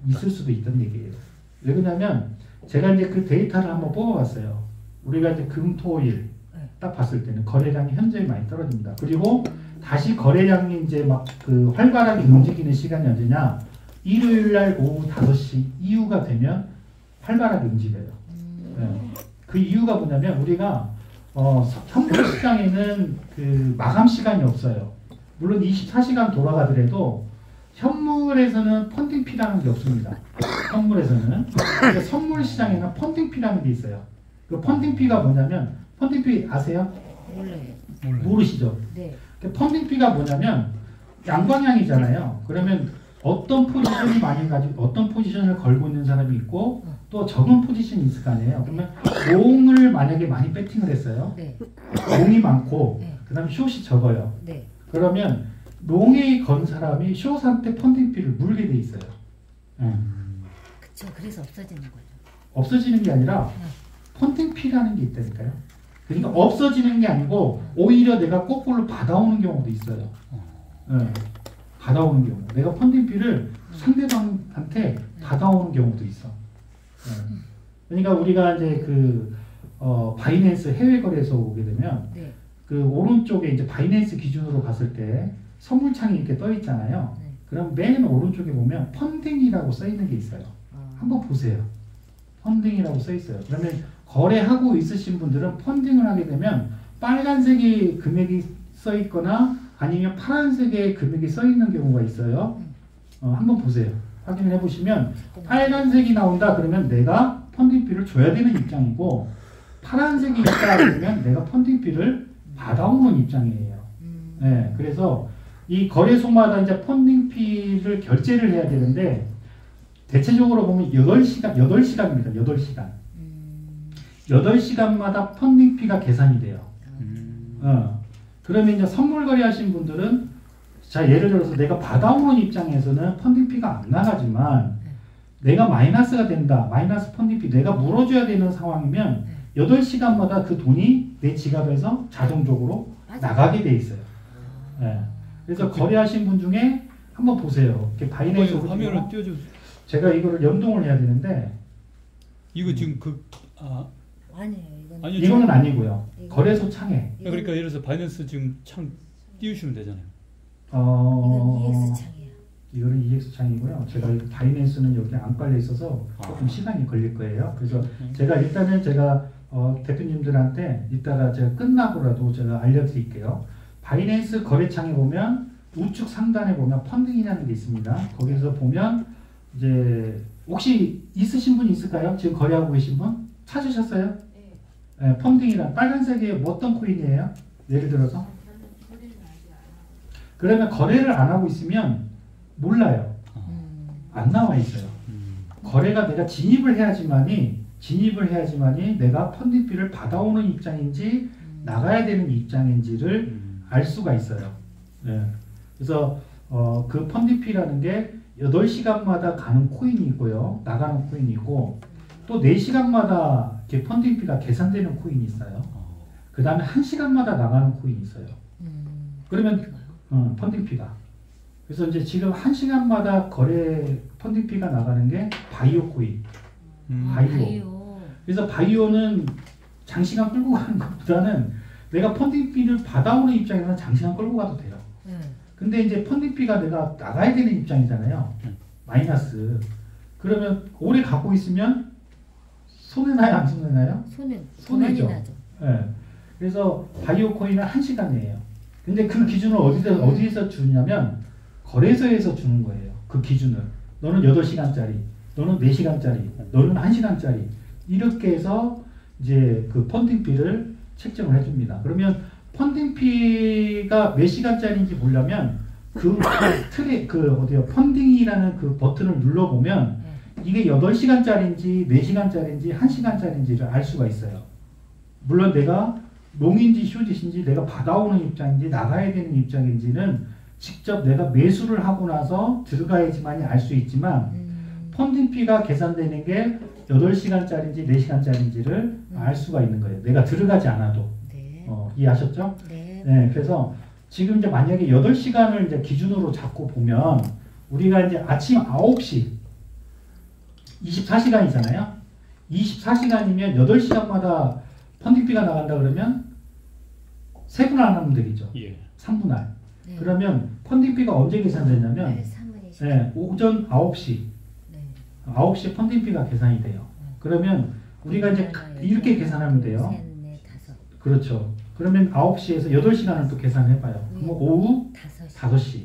있을 수도 있다는 얘기예요. 왜 그러냐면 제가 이제 그 데이터를 한번 뽑아봤어요. 우리가 이제 금토일 딱 봤을 때는 거래량이 현저히 많이 떨어집니다. 그리고 다시 거래량이 이제 막 그 활발하게 움직이는 시간이 언제냐? 일요일 날 오후 5시 이후가 되면 활발하게 움직여요. 그 이유가 뭐냐면 우리가 현물 시장에는 그 마감 시간이 없어요. 물론 24시간 돌아가더라도 현물에서는 펀딩피라는 게 없습니다. 현물에서는. 근데 선물 시장에는 펀딩피라는 게 있어요. 그 펀딩피가 뭐냐면 펀딩피 아세요? 몰라요. 모르시죠? 네. 그 펀딩피가 뭐냐면 양방향이잖아요. 그러면 어떤 포지션이 많이 가지고 어떤 포지션을 걸고 있는 사람이 있고 또 적은 포지션이 있을 거 아니에요. 그러면 롱을 만약에 많이 배팅을 했어요. 네. 롱이 많고 네. 그다음에 숏이 적어요. 네. 그러면 롱에 건 사람이 숏한테 펀딩피를 물게 돼 있어요. 그쵸. 그래서 없어지는 거죠. 없어지는 게 아니라 펀딩피라는 게 있다니까요. 그러니까 없어지는 게 아니고 오히려 내가 거꾸로 받아오는 경우도 있어요. 받아오는 경우. 내가 펀딩피를 상대방한테 받아오는 경우도 있어. 그러니까 우리가 이제 바이낸스 해외 거래소 오게 되면 네. 그 오른쪽에 이제 바이낸스 기준으로 봤을 때 선물창이 이렇게 떠 있잖아요. 네. 그럼 맨 오른쪽에 보면 펀딩이라고 써 있는 게 있어요. 한번 보세요. 펀딩이라고 써 있어요. 그러면 거래하고 있으신 분들은 펀딩을 하게 되면 빨간색의 금액이 써 있거나 아니면 파란색의 금액이 써 있는 경우가 있어요. 한번 보세요. 확인해 보시면 빨간색이 나온다 그러면 내가 펀딩비를 줘야 되는 입장이고 파란색이 있다 그러면 내가 펀딩비를 받아오는 입장이에요. 네, 그래서 이 거래소마다 이제 펀딩비를 결제를 해야 되는데 대체적으로 보면 8시간입니다. 8시간. 8시간마다 펀딩비가 계산이 돼요. 그러면 이제 선물 거래하신 분들은 자 예를 들어서 내가 받아오는 입장에서는 펀딩비가 안 나가지만 내가 마이너스가 된다. 마이너스 펀딩비 내가 물어줘야 되는 상황이면 8시간마다 그 돈이 내 지갑에서 자동적으로 나가게 돼 있어요. 네. 그래서 거래하신 분 중에 한번 보세요. 이렇게 바이낸스 화면을 띄워줘. 제가 이거를 연동을 해야 되는데 이거 지금 아니에요. 이건 아니요, 이거는 아니고요. 거래소 창에 그러니까 예를 들어서 바이낸스 지금 창 띄우시면 되잖아요. 이건 EX 창이에요. 이거는 EX 창이고요. 제가 바이낸스는 여기 안 깔려 있어서 조금 시간이 걸릴 거예요. 그래서 제가 일단은 대표님들한테 이따가 제가 끝나고라도 제가 알려드릴게요. 바이낸스 거래창에 보면 우측 상단에 보면 펀딩이라는 게 있습니다. 거기서 보면 이제 혹시 있으신 분 있을까요? 지금 거래하고 계신 분? 찾으셨어요? 네, 펀딩이란 빨간색이 어떤 코인이에요? 예를 들어서 그러면 거래를 안 하고 있으면 몰라요. 안 나와 있어요. 거래가 내가 진입을 해야지만이 내가 펀딩비를 받아오는 입장인지 나가야 되는 입장인지를 알 수가 있어요. 네. 그래서 그 펀딩비라는 게 8시간마다 가는 코인이 있고요. 나가는 코인이 있고 또 4시간마다 이렇게 펀딩비가 계산되는 코인이 있어요. 그 다음에 1시간마다 나가는 코인이 있어요. 그러면 펀딩비가 그래서 이제 지금 1시간마다 거래 펀딩비가 나가는 게 바이오 코인. 바이오. 그래서 바이오는 장시간 끌고 가는 것보다는 내가 펀딩비를 받아오는 입장에서는 장시간 끌고 가도 돼요. 근데 이제 펀딩비가 내가 나가야 되는 입장이잖아요. 마이너스. 그러면 오래 갖고 있으면 손해나요? 안 손해나요? 손해죠. 나죠. 네. 그래서 바이오 코인은 1시간이에요. 근데 그 기준을 어디에서 주냐면 거래소에서 주는 거예요. 그 기준을. 너는 8시간짜리, 너는 4시간짜리, 너는 1시간짜리 이렇게 해서 이제 그 펀딩비를 책정을 해줍니다. 그러면 펀딩비가 몇 시간짜리인지 보려면 펀딩이라는 그 버튼을 눌러보면 이게 8시간짜리인지 4시간짜리인지 1시간짜리인지를 알 수가 있어요. 물론 내가 롱인지 숏인지 내가 받아오는 입장인지 나가야 되는 입장인지는 직접 내가 매수를 하고 나서 들어가야지만이 알 수 있지만 펀딩비가 계산되는 게 8시간짜리인지 4시간짜리인지를 알 수가 있는 거예요. 내가 들어가지 않아도. 네. 이해하셨죠? 네. 네. 그래서 지금 이제 만약에 8시간을 이제 기준으로 잡고 보면 우리가 이제 아침 9시 24시간이잖아요. 24시간이면 8시간마다 펀딩비가 나간다 그러면 3분할 하면 되겠죠. 예. 3분할. 네. 그러면 펀딩비가 언제 계산되냐면 오전 9시. 네. 9시에 펀딩비가 계산이 돼요. 그러면 우리가 이제 이렇게 계산하면 돼요. 3, 4, 5. 그렇죠. 그러면 9시에서 8시간을 또 계산해봐요. 그럼 오후 5시.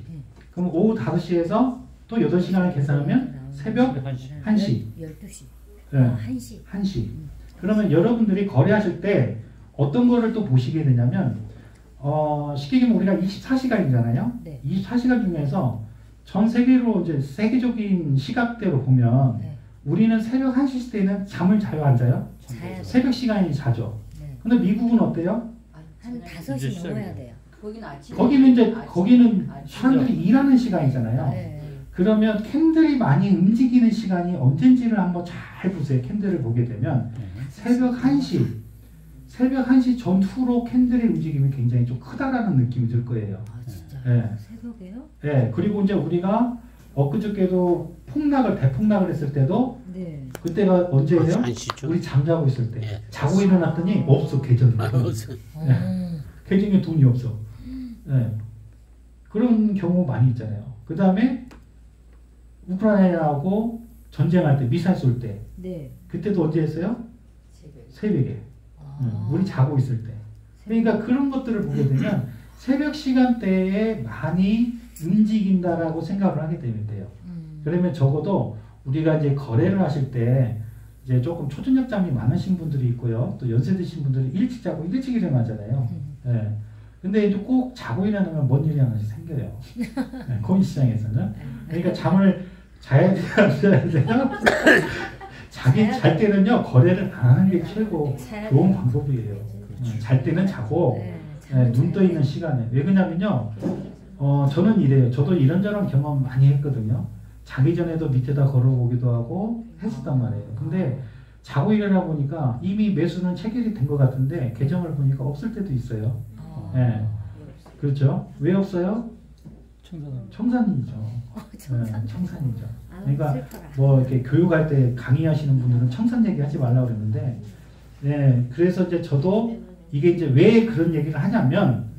그럼 오후 5시에서 또 8시간을 계산하면 새벽 1시. 12시. 네. 1시. 1시. 그러면 여러분들이 거래하실 때 어떤 거를 또 보시게 되냐면 쉽게 얘기하면 우리가 24시간이잖아요. 네. 24시간 중에서 전 세계로 이제 세계적인 시각대로 보면 네. 우리는 새벽 1시 시대에는 잠을 자요, 안 자요? 자야 돼. 새벽 시간이 자죠. 네. 근데 미국은 어때요? 한 5시 넘어야 돼요. 거기는 사람들이 일하는 시간이잖아요. 네. 그러면 캔들이 많이 움직이는 시간이 언젠지를 한번 잘 보세요. 캔들을 보게 되면 새벽 1시 전후로 캔들의 움직임이 굉장히 좀 크다라는 느낌이 들 거예요. 아 진짜. 네. 새벽에요? 네. 그리고 이제 우리가 엊그저께도 대폭락을 했을 때도 네. 그때가 언제예요? 1시죠. 우리 잠자고 있을 때. 예. 자고 일어났더니 없어, 계정에. 어. 계정에 돈이 없어. 네. 그런 경우 많이 있잖아요. 그 다음에 우크라이나하고 전쟁할 때, 미사일 쏠 때. 네. 그때도 언제 했어요? 새벽에. 아. 우리 자고 있을 때. 그러니까 그런 것들을 보게 되면 새벽 시간대에 많이 움직인다라고 생각을 하게 되면 돼요. 그러면 적어도 우리가 이제 거래를 하실 때 이제 조금 초저녁잠이 많으신 분들이 있고요. 또 연세 드신 분들이 일찍 자고 일찍 일어나잖아요. 예. 근데 이제 꼭 자고 일어나면 뭔 일이 하나씩 생겨요. 네, 코인시장에서는. 그러니까 잠을 자야 돼요, 안 자야 돼요? 잘 때는요, 거래를 안 하는 게 최고 좋은 방법이에요. 잘 때는 자고, 눈 떠 있는 시간에. 왜 그러냐면요, 저는 이래요. 저도 이런저런 경험 많이 했거든요. 자기 전에도 밑에다 걸어보기도 하고 했었단 말이에요. 근데 자고 일어나 보니까 이미 매수는 체결이 된 것 같은데 계정을 보니까 없을 때도 있어요. 네. 그렇죠. 왜 없어요? 청산이죠. 네, 청산이죠. 그러니까 뭐 이렇게 교육할 때 강의하시는 분들은 청산 얘기 하지 말라고 그랬는데, 네, 그래서 이제 저도 이게 이제 왜 그런 얘기를 하냐면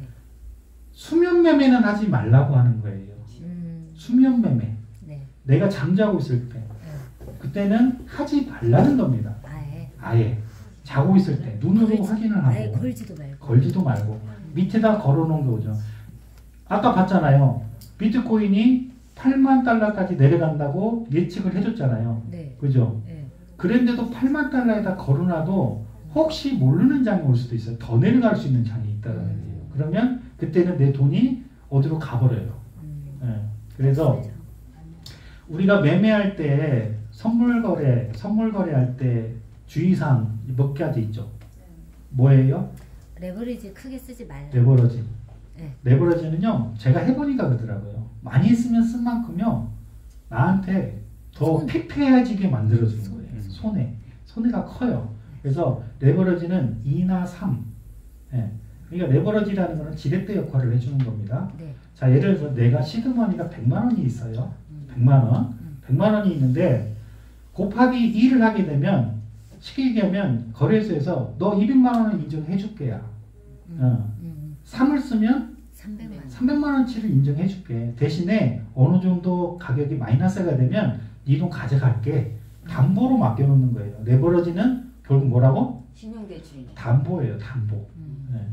수면 매매는 하지 말라고 하는 거예요. 수면 매매. 네. 내가 잠자고 있을 때 그때는 하지 말라는 겁니다. 아예 자고 있을 때 눈으로 확인을 하고 아예 걸지도 말고 밑에다 걸어놓은 거죠. 아까 봤잖아요. 비트코인이 8만 달러까지 내려간다고 예측을 해줬잖아요. 네. 그죠? 네. 그런데도 8만 달러에다 걸어놔도 혹시 모르는 장이 올 수도 있어요. 더 내려갈 수 있는 장이 있다는 얘기예요. 그러면 그때는 내 돈이 어디로 가버려요. 네. 그래서 우리가 매매할 때 선물 거래할 때 주의사항 몇 가지 있죠. 뭐예요? 레버리지 크게 쓰지 말라. 레버러지. 네. 레버러지는요, 제가 해보니까 그러더라고요. 많이 쓰면 쓴 만큼요, 나한테 더 피폐해지게 만들어주는 거예요. 손해가 커요. 그래서 레버러지는 2나 3. 네. 그러니까 레버러지라는 거는 지렛대 역할을 해주는 겁니다. 네. 자, 예를 들어서 내가 시드머니가 100만 원이 있어요. 100만 원. 100만 원이 있는데 곱하기 2를 하게 되면 쉽게 얘기하면 거래소에서 너 200만 원을 인정해 줄게야. 3을 쓰면 300만 원치를 인정해 줄게. 대신에 어느 정도 가격이 마이너스가 되면 네 돈 가져갈게. 담보로 맡겨놓는 거예요. 레버러지는 결국 뭐라고? 신용대출이네. 담보예요. 담보. 네.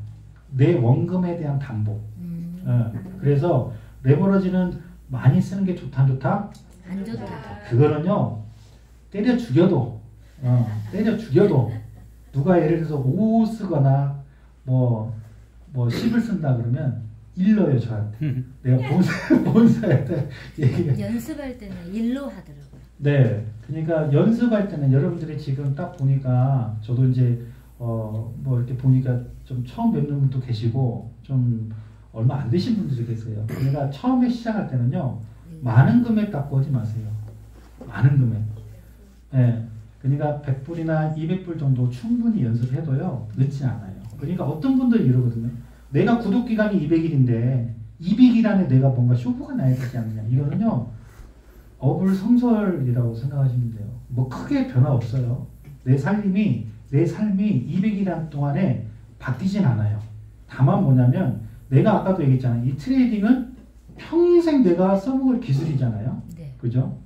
내 원금에 대한 담보. 그래서 레버러지는 많이 쓰는 게 좋다 안 좋다? 안 좋다. 그거는요, 때려 죽여도 누가 예를 들어서 5 쓰거나 뭐 10을 쓴다 그러면 일러요, 저한테. 내가 본사한테 얘기해. 연습할 때는 일로 하더라고요. 네, 그러니까 연습할 때는 여러분들이 지금 딱 보니까 저도 이제 뭐 이렇게 보니까 좀 처음 뵙는 분도 계시고 좀 얼마 안 되신 분들이 계세요. 그러니까 처음에 시작할 때는요, 많은 금액 갖고 오지 마세요. 많은 금액. 네, 그러니까 100불이나 200불 정도 충분히 연습해도요, 늦지 않아요. 그러니까 어떤 분들이 이러거든요. 내가 구독 기간이 200일인데 200일 안에 내가 뭔가 쇼부가 나야 되지 않느냐. 이거는요, 어불성설이라고 생각하시면 돼요. 뭐 크게 변화 없어요. 내 삶이 200일 동안에 바뀌진 않아요. 다만 뭐냐면 내가 아까도 얘기했잖아요. 이 트레이딩은 평생 내가 써먹을 기술이잖아요. 네. 그죠?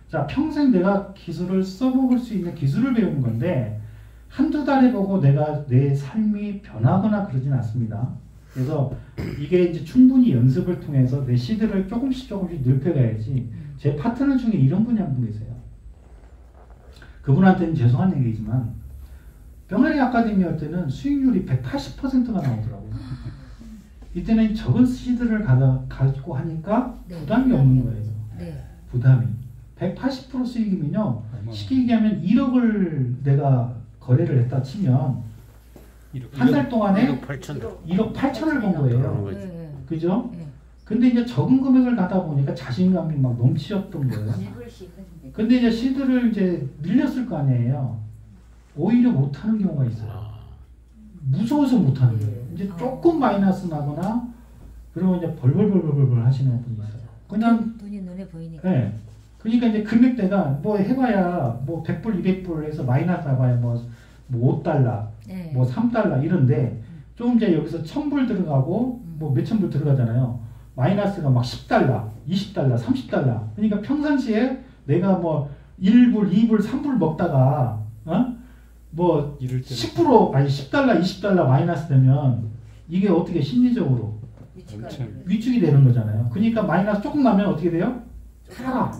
자, 평생 내가 기술을 써먹을 수 있는 기술을 배우는 건데 한두 달 해보고 내가 내 삶이 변하거나 그러진 않습니다. 그래서 이게 이제 충분히 연습을 통해서 내 시드를 조금씩 넓혀가야지. 제 파트너 중에 이런 분이 한 분 계세요. 그분한테는 죄송한 얘기지만 병아리 아카데미 할 때는 수익률이 180%가 나오더라고요. 이때는 적은 시드를 가지고 하니까 네, 부담이 없는 거예요. 네. 부담이. 180% 수익이면요. 쉽게 얘기하면 1억을 내가 거래를 했다 치면 한 달 동안에 1억 8천. 1억 8천을 번 거예요. 거지. 네. 그죠? 네. 근데 이제 적은 금액을 가다 보니까 자신감이 막 넘치셨던 거예요. 근데 이제 시드를 이제 늘렸을 거 아니에요. 오히려 못하는 경우가 있어요. 아, 무서워서 못하는 거예요. 이제 조금 마이너스 나거나 그러면 이제 벌벌벌벌벌 하시는 분이 있어요. 그냥 돈이 눈에 보이니까. 네. 그러니까 이제 금액대가 뭐 해봐야 뭐 100불, 200불 해서 마이너스 나봐야 뭐 5달러, 네. 뭐 3달러 이런데 좀 이제 여기서 1000불 들어가고 뭐 몇천 불 들어가잖아요. 마이너스가 막 10달러, 20달러, 30달러. 그러니까 평상시에 내가 뭐 1불, 2불, 3불 먹다가 뭐 이럴 때는 10% 아니 10달러, 20달러 마이너스 되면 이게 어떻게 심리적으로 엄청 위축이 되는 거잖아요. 그러니까 마이너스 조금 나면 어떻게 돼요? 팔아.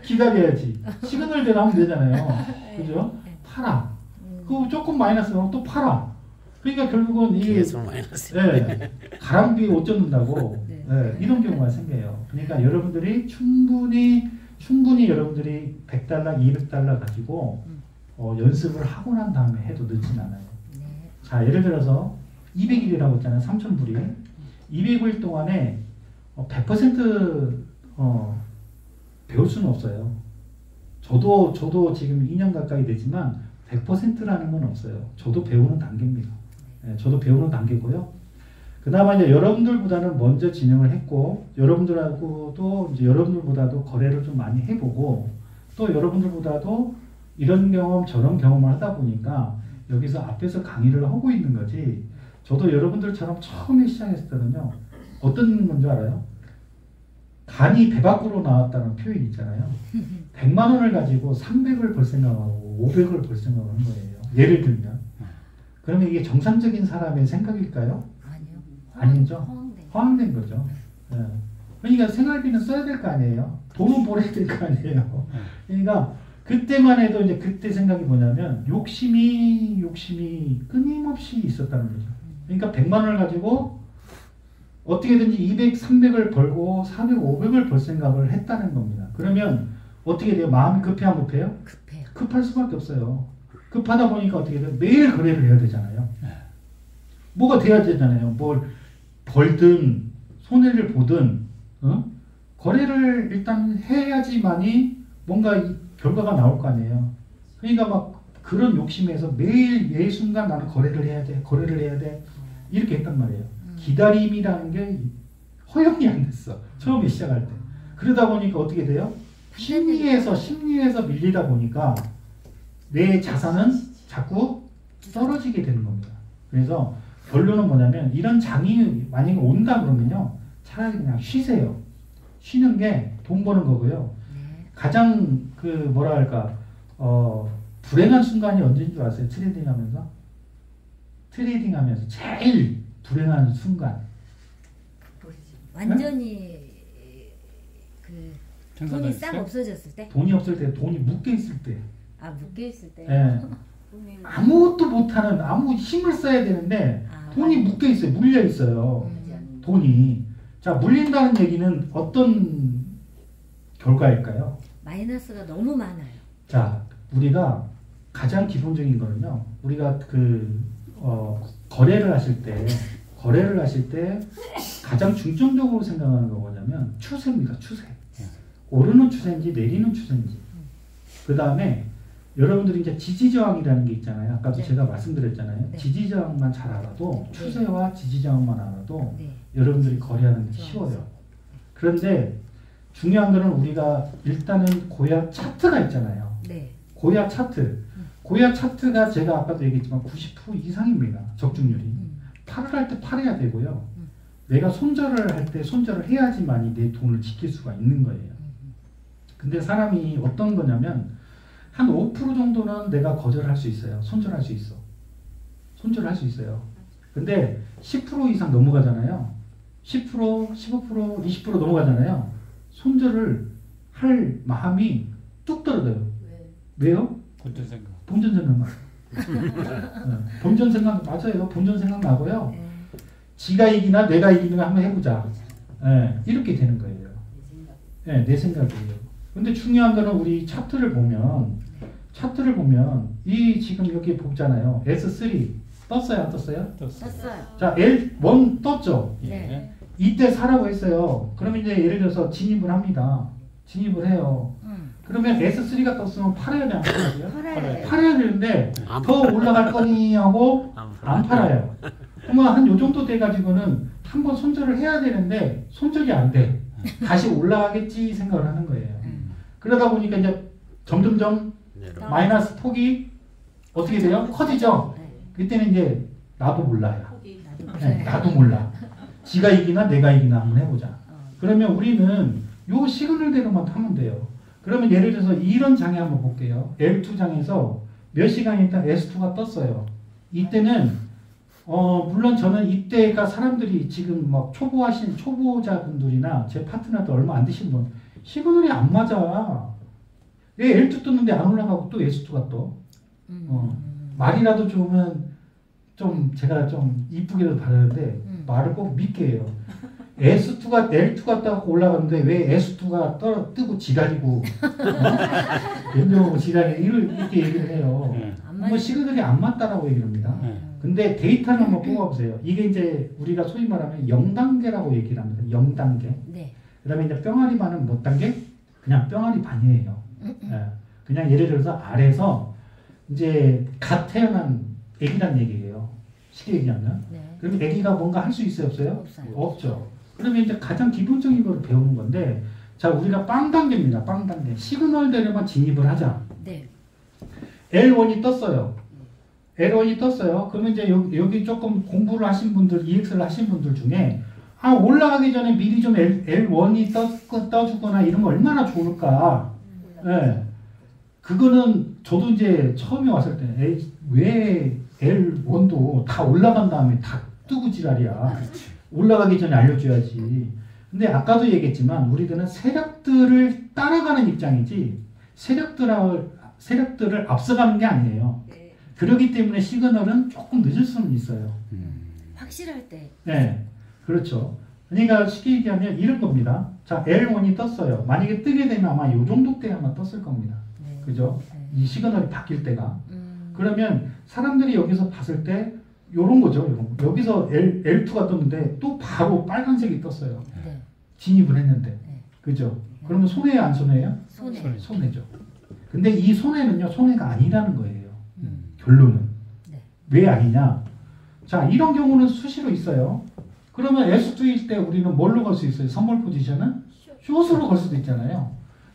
기다려야지. 시그널 대로 하면 되잖아요. 그죠? 팔아. 그 조금 마이너스 나면 또 팔아. 그러니까 결국은 이게 계속 마이너스. 가랑비에 옷 젖는다고 네. 이런 경우가 생겨요. 그러니까 여러분들이 충분히 여러분들이 100달러, 200달러 가지고 연습을 하고 난 다음에 해도 늦진 않아요. 네. 자, 예를 들어서 200일이라고 했잖아요. 3,000불이. 200일 동안에 100% 배울 수는 없어요. 저도 지금 2년 가까이 되지만 100%라는 건 없어요. 저도 배우는 단계입니다. 저도 배우는 단계고요. 그나마 이제 여러분들보다는 먼저 진행을 했고, 여러분들하고도 이제 여러분들보다도 거래를 좀 많이 해보고, 또 여러분들보다도 이런 경험 저런 경험을 하다 보니까 여기서 앞에서 강의를 하고 있는 거지. 저도 여러분들처럼 처음에 시작했을 때는요, 어떤 건지 알아요? 간이 배 밖으로 나왔다는 표현이 있잖아요. 100만 원을 가지고 300을 벌 생각하고 500을 벌 생각을 한 거예요. 예를 들면. 그러면 이게 정상적인 사람의 생각일까요? 아니요. 아니죠. 허황된. 허황된 거죠. 그러니까 생활비는 써야 될 거 아니에요. 돈은 벌어야 될 거 아니에요. 그러니까 그때만 해도 이제 그때 생각이 뭐냐면 욕심이 끊임없이 있었다는 거죠. 그러니까 100만 원을 가지고 어떻게든지 200, 300을 벌고 400, 500을 벌 생각을 했다는 겁니다. 그러면 어떻게 돼요? 마음이 급해요, 안 급해요? 급해요. 급할 수밖에 없어요. 급하다 보니까 어떻게 돼요? 매일 거래를 해야 되잖아요. 뭐가 돼야 되잖아요. 뭘 벌든 손해를 보든 거래를 일단 해야지만이 뭔가 이 결과가 나올 거 아니에요. 그러니까 막 그런 욕심에서 매일 순간 나는 거래를 해야 돼 이렇게 했단 말이에요. 기다림이라는 게 허용이 안 됐어. 처음에 시작할 때. 그러다 보니까 어떻게 돼요? 심리에서 밀리다 보니까 내 자산은 자꾸 떨어지게 되는 겁니다. 그래서 결론은 뭐냐면 이런 장이 만약에 온다 그러면요. 차라리 그냥 쉬세요. 쉬는 게 돈 버는 거고요. 네. 가장 불행한 순간이 언제인 줄 아세요? 트레이딩 하면서 제일 불행한 순간. 완전히 그 돈이 싹 장사가 없어졌을 때? 돈이 없을 때, 돈이 묶여 있을 때. 아 묶여 있을 때. 예. 아무것도 못하는, 아무 힘을 써야 되는데 돈이 묶여 있어요. 물려 있어요. 돈이. 자, 물린다는 얘기는 어떤 결과일까요? 마이너스가 너무 많아요. 자, 우리가 가장 기본적인 거는요. 우리가 거래를 하실 때 가장 중점적으로 생각하는 거 뭐냐면 추세입니다. 추세. 오르는 추세인지 내리는 추세인지. 그 다음에 여러분들이 이제 지지저항이라는 게 있잖아요. 아까도 네. 제가 말씀드렸잖아요. 네. 지지저항만 잘 알아도 네. 추세와 지지저항만 알아도 네. 여러분들이 거래하는 게 쉬워요. 그런데 중요한 거는 우리가 일단은 고야 차트가 있잖아요. 네. 고야 차트. 고야 차트가 제가 아까도 얘기했지만 90% 이상입니다. 적중률이. 팔을 할 때 팔아야 되고요. 내가 손절을 할 때 손절을 해야지만이 내 돈을 지킬 수가 있는 거예요. 근데 사람이 어떤 거냐면 한 5% 정도는 내가 거절할 수 있어요. 손절할 수 있어. 손절할 수 있어요. 근데 10% 이상 넘어가잖아요. 10%, 15%, 20% 넘어가잖아요. 손절을 할 마음이 뚝 떨어져요. 왜요? 본전 생각. 본전 생각 나요. 본전 생각 맞아요. 본전 생각 나고요. 네. 지가 이기나 내가 이기나 한번 해보자. 이렇게 되는 거예요. 내 생각이에요. 근데 중요한 거는 우리 차트를 보면 이 지금 여기 보잖아요. S3 떴어요, 안 떴어요? 썼어요. 자, L1 떴죠. 네. 이때 사라고 했어요. 그러면 이제 예를 들어서 진입을 합니다. 진입을 해요. 그러면 S3가 떴으면 팔아야 돼, 안 팔아야 돼요? 팔아요. 팔아야 되는데 더 올라갈 거니 하고 안 팔아요. 그러면 한 요 정도 돼가지고는 한번 손절을 해야 되는데 손절이 안 돼. 다시 올라가겠지 생각을 하는 거예요. 그러다 보니까 이제 점점점 마이너스 폭이 어떻게 돼요? 커지죠? 네. 그때는 이제 나도 몰라요. 나도 네, 나도 몰라. 지가 이기나 내가 이기나 한번 해보자. 그러면 우리는 요 시그널대로만 하면 돼요. 그러면 예를 들어서 이런 장에 한번 볼게요. L2 장에서 몇 시간 있다 S2가 떴어요. 이때는 물론 저는 이때가 사람들이 지금 막 초보자분들이나 제 파트너도 얼마 안 되신 분 시그널이 안 맞아. 왜 L2 떴는데 안 올라가고 또 S2가 떠? 말이라도 좋으면 좀 제가 좀 이쁘게도 바르는데 말을 꼭 믿게 해요. S2가 L2가 떠고 올라가는데 왜 S2가 뜨고 지랄이고 연병하고 지랄이 이렇게 얘기를 해요. 뭐 시그널이 안 맞다라고 얘기를 합니다. 근데 데이터를 한번 뽑아보세요. 이게 이제 우리가 소위 말하면 0단계라고 얘기를 합니다. 0단계. 네. 그 다음에 이제 뿅아리 반은 몇 단계? 그냥 뿅아리 반이에요. 그냥 예를 들어서 아래에서 이제 갓 태어난 애기란 얘기예요. 쉽게 얘기하면. 네. 그럼 애기가 뭔가 할 수 있어요? 없어요? 없어요. 없죠. 그러면 이제 가장 기본적인 걸 배우는 건데 자 우리가 빵 단계입니다. 빵 단계. 시그널대로만 진입을 하자. 네. L1이 떴어요. L1이 떴어요. 그러면 이제 여기 조금 공부를 하신 분들, EX를 하신 분들 중에 올라가기 전에 미리 좀 L1이 떠주거나 이런 거 얼마나 좋을까. 네. 그거는 저도 이제 처음에 왔을 때 왜 L1도 다 올라간 다음에 다 뜨고 지랄이야. 올라가기 전에 알려줘야지. 근데 아까도 얘기했지만 우리들은 세력들을 따라가는 입장이지 세력들을 앞서가는 게 아니에요. 그렇기 때문에 시그널은 조금 늦을 수는 있어요. 확실할 때. 네, 그렇죠. 그러니까 쉽게 얘기하면 이런 겁니다. 자, L1이 떴어요. 만약에 뜨게 되면 아마 이 정도 때 아마 떴을 겁니다. 네. 그죠? 네. 이 시그널이 바뀔 때가. 그러면 사람들이 여기서 봤을 때 요런 거죠. 요런 거. 여기서 L2가 떴는데 또 바로 빨간색이 떴어요. 네. 진입을 했는데. 네. 그죠? 그러면 손해예요, 안 손해예요? 손해. 손해죠. 근데 이 손해는요, 손해가 아니라는 거예요. 결론은. 네. 왜 아니냐? 자, 이런 경우는 수시로 있어요. 그러면 S2일 때 우리는 뭘로 걸 수 있어요? 선물 포지션은? 숏으로 걸 수도 있잖아요.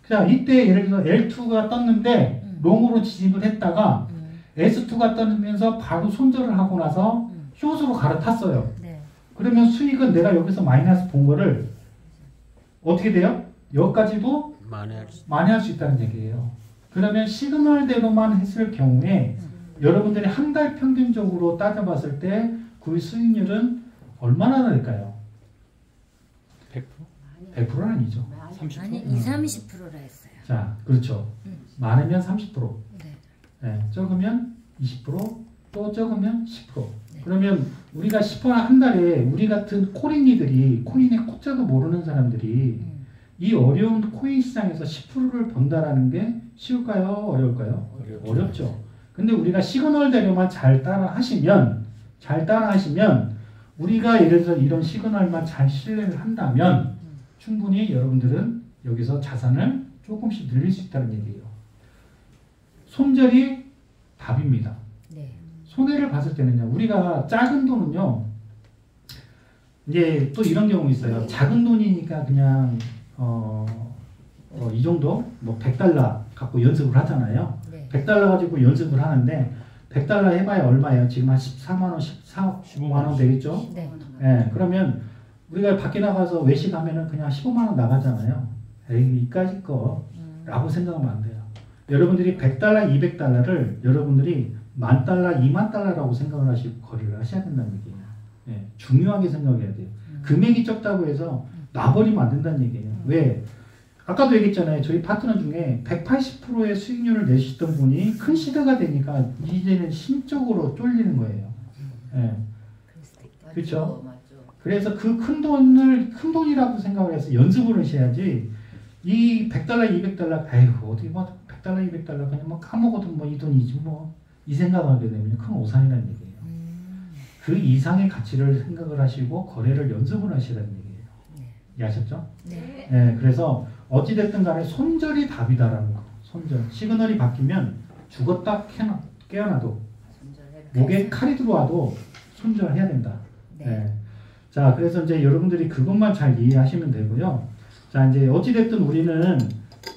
자, 이때 예를 들어서 L2가 떴는데 롱으로 진입을 했다가 S2가 떠면서 바로 손절을 하고 나서 숏으로 갈아탔어요. 네. 그러면 수익은 내가 여기서 마이너스 본 거를 어떻게 돼요? 여기까지도 만회할 수 있다는 얘기예요. 그러면 시그널대로만 했을 경우에 여러분들이 한 달 평균적으로 따져봤을 때 그 수익률은 얼마나 될까요? 100%? 100%는 아니죠. 30%? 아니 20-30%라 했어요. 자, 그렇죠. 많으면 30%, 네. 네, 적으면 20%, 또 적으면 10%. 네. 그러면 우리가 10% 한 달에 우리 같은 코린이들이 코인의 코자도 모르는 사람들이 이 어려운 코인 시장에서 10%를 번다라는 게 쉬울까요? 어려울까요? 어렵죠. 근데 우리가 시그널대로만 잘 따라 하시면 우리가 예를 들어서 이런 시그널만 잘 신뢰를 한다면 충분히 여러분들은 여기서 자산을 조금씩 늘릴 수 있다는 얘기예요. 손절이 답입니다. 네. 손해를 봤을 때는요. 우리가 작은 돈은요. 이제 또 이런 경우 있어요. 작은 돈이니까 그냥 이 정도 뭐 100달러 갖고 연습을 하잖아요. 네. 100달러 가지고 연습을 하는데 100달러 해봐야 얼마예요? 지금 한 14만 원, 15만 원 되겠죠? 네. 예, 그러면 우리가 밖에 나가서 외식하면은 그냥 15만 원 나가잖아요. 에이, 이까짓 거라고 생각하면 안 돼요. 여러분들이 100달러, 200달러를 여러분들이 10,000달러, 20,000달러라고 생각을 하시고 거래를 하셔야 된다는 얘기예요. 예, 중요하게 생각해야 돼요. 금액이 적다고 해서 놔버리면 안 된다는 얘기예요. 왜? 아까도 얘기했잖아요. 저희 파트너 중에 180%의 수익률을 내시던 분이 큰 시대가 되니까 이제는 심적으로 쫄리는 거예요. 예. 그렇죠? 그래서 그 큰 돈이라고 생각을 해서 연습을 하셔야지 이 100달러, 200달러, 아이고 어디 뭐 100달러, 200달러 그냥 뭐 까먹어도 뭐 이 돈이지 뭐 이 생각하게 되면 큰 오산이라는 얘기예요. 그 이상의 가치를 생각을 하시고 거래를 연습을 하시라는 얘기예요. 이해하셨죠? 네. 네, 그래서 어찌됐든 간에 손절이 답이다라는 거. 손절. 시그널이 바뀌면 죽었다 깨어나도 목에 칼이 들어와도 손절해야 된다. 네. 네. 자, 그래서 이제 여러분들이 그것만 잘 이해하시면 되고요. 자, 이제 어찌됐든 우리는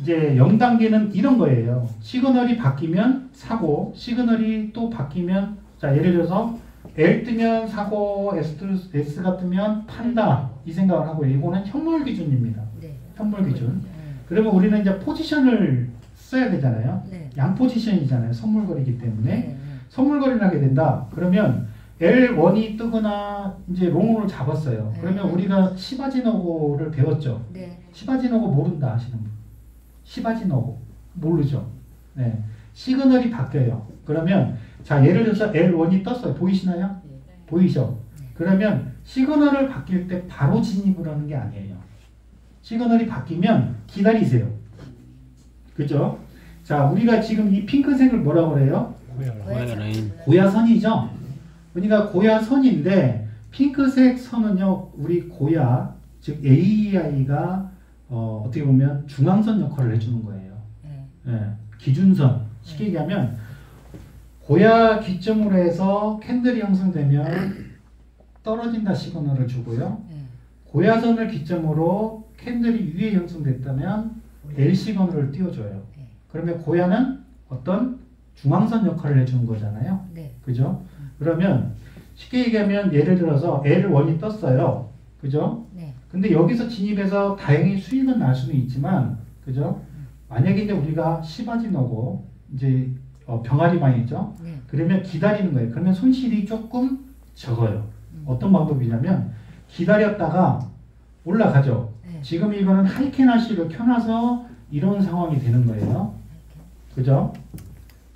이제 0단계는 이런 거예요. 시그널이 바뀌면 사고, 시그널이 또 바뀌면, 자, 예를 들어서 L 뜨면 사고, S가 뜨면 판다. 이 생각을 하고, 이거는 현물 기준입니다. 네. 현물 기준. 그러면 우리는 이제 포지션을 써야 되잖아요. 네. 양 포지션이잖아요. 선물거리이기 때문에. 네. 선물거리를 하게 된다. 그러면 L1이 뜨거나 이제 롱을 잡았어요. 그러면 우리가 시바지노고를 배웠죠. 네. 시바지노고 모른다 하시는 분. 시바지노고 모르죠. 네. 시그널이 바뀌어요. 그러면 자 예를 들어서 L1이 떴어요. 보이시나요? 보이죠? 그러면 시그널을 바뀔 때 바로 진입을 하는 게 아니에요. 시그널이 바뀌면 기다리세요. 그죠? 자 우리가 지금 이 핑크색을 뭐라고 그래요? 고야라인. 고야선이죠. 그러니까 고야선인데 핑크색 선은요 우리 고야 즉 AEI가 어떻게 보면 중앙선 역할을 해주는 거예요. 예, 기준선 쉽게 얘기하면 고야 기점으로 해서 캔들이 형성되면 떨어진다 시그널을 주고요. 고야선을 기점으로 캔들이 위에 형성됐다면 L 시그널을 띄워줘요. 그러면 고야는 어떤 중앙선 역할을 해주는 거잖아요. 네. 그죠? 그러면 쉽게 얘기하면 예를 들어서 L1이 떴어요. 그죠? 네. 근데 여기서 진입해서 다행히 수익은 날 수는 있지만 그죠? 만약에 이제 우리가 시바지노고 이제 병아리 방이죠. 네. 그러면 기다리는 거예요. 그러면 손실이 조금 적어요. 어떤 방법이냐면 기다렸다가 올라가죠. 네. 지금 이거는 하이캐나시를 켜놔서 이런 상황이 되는 거예요. 그죠?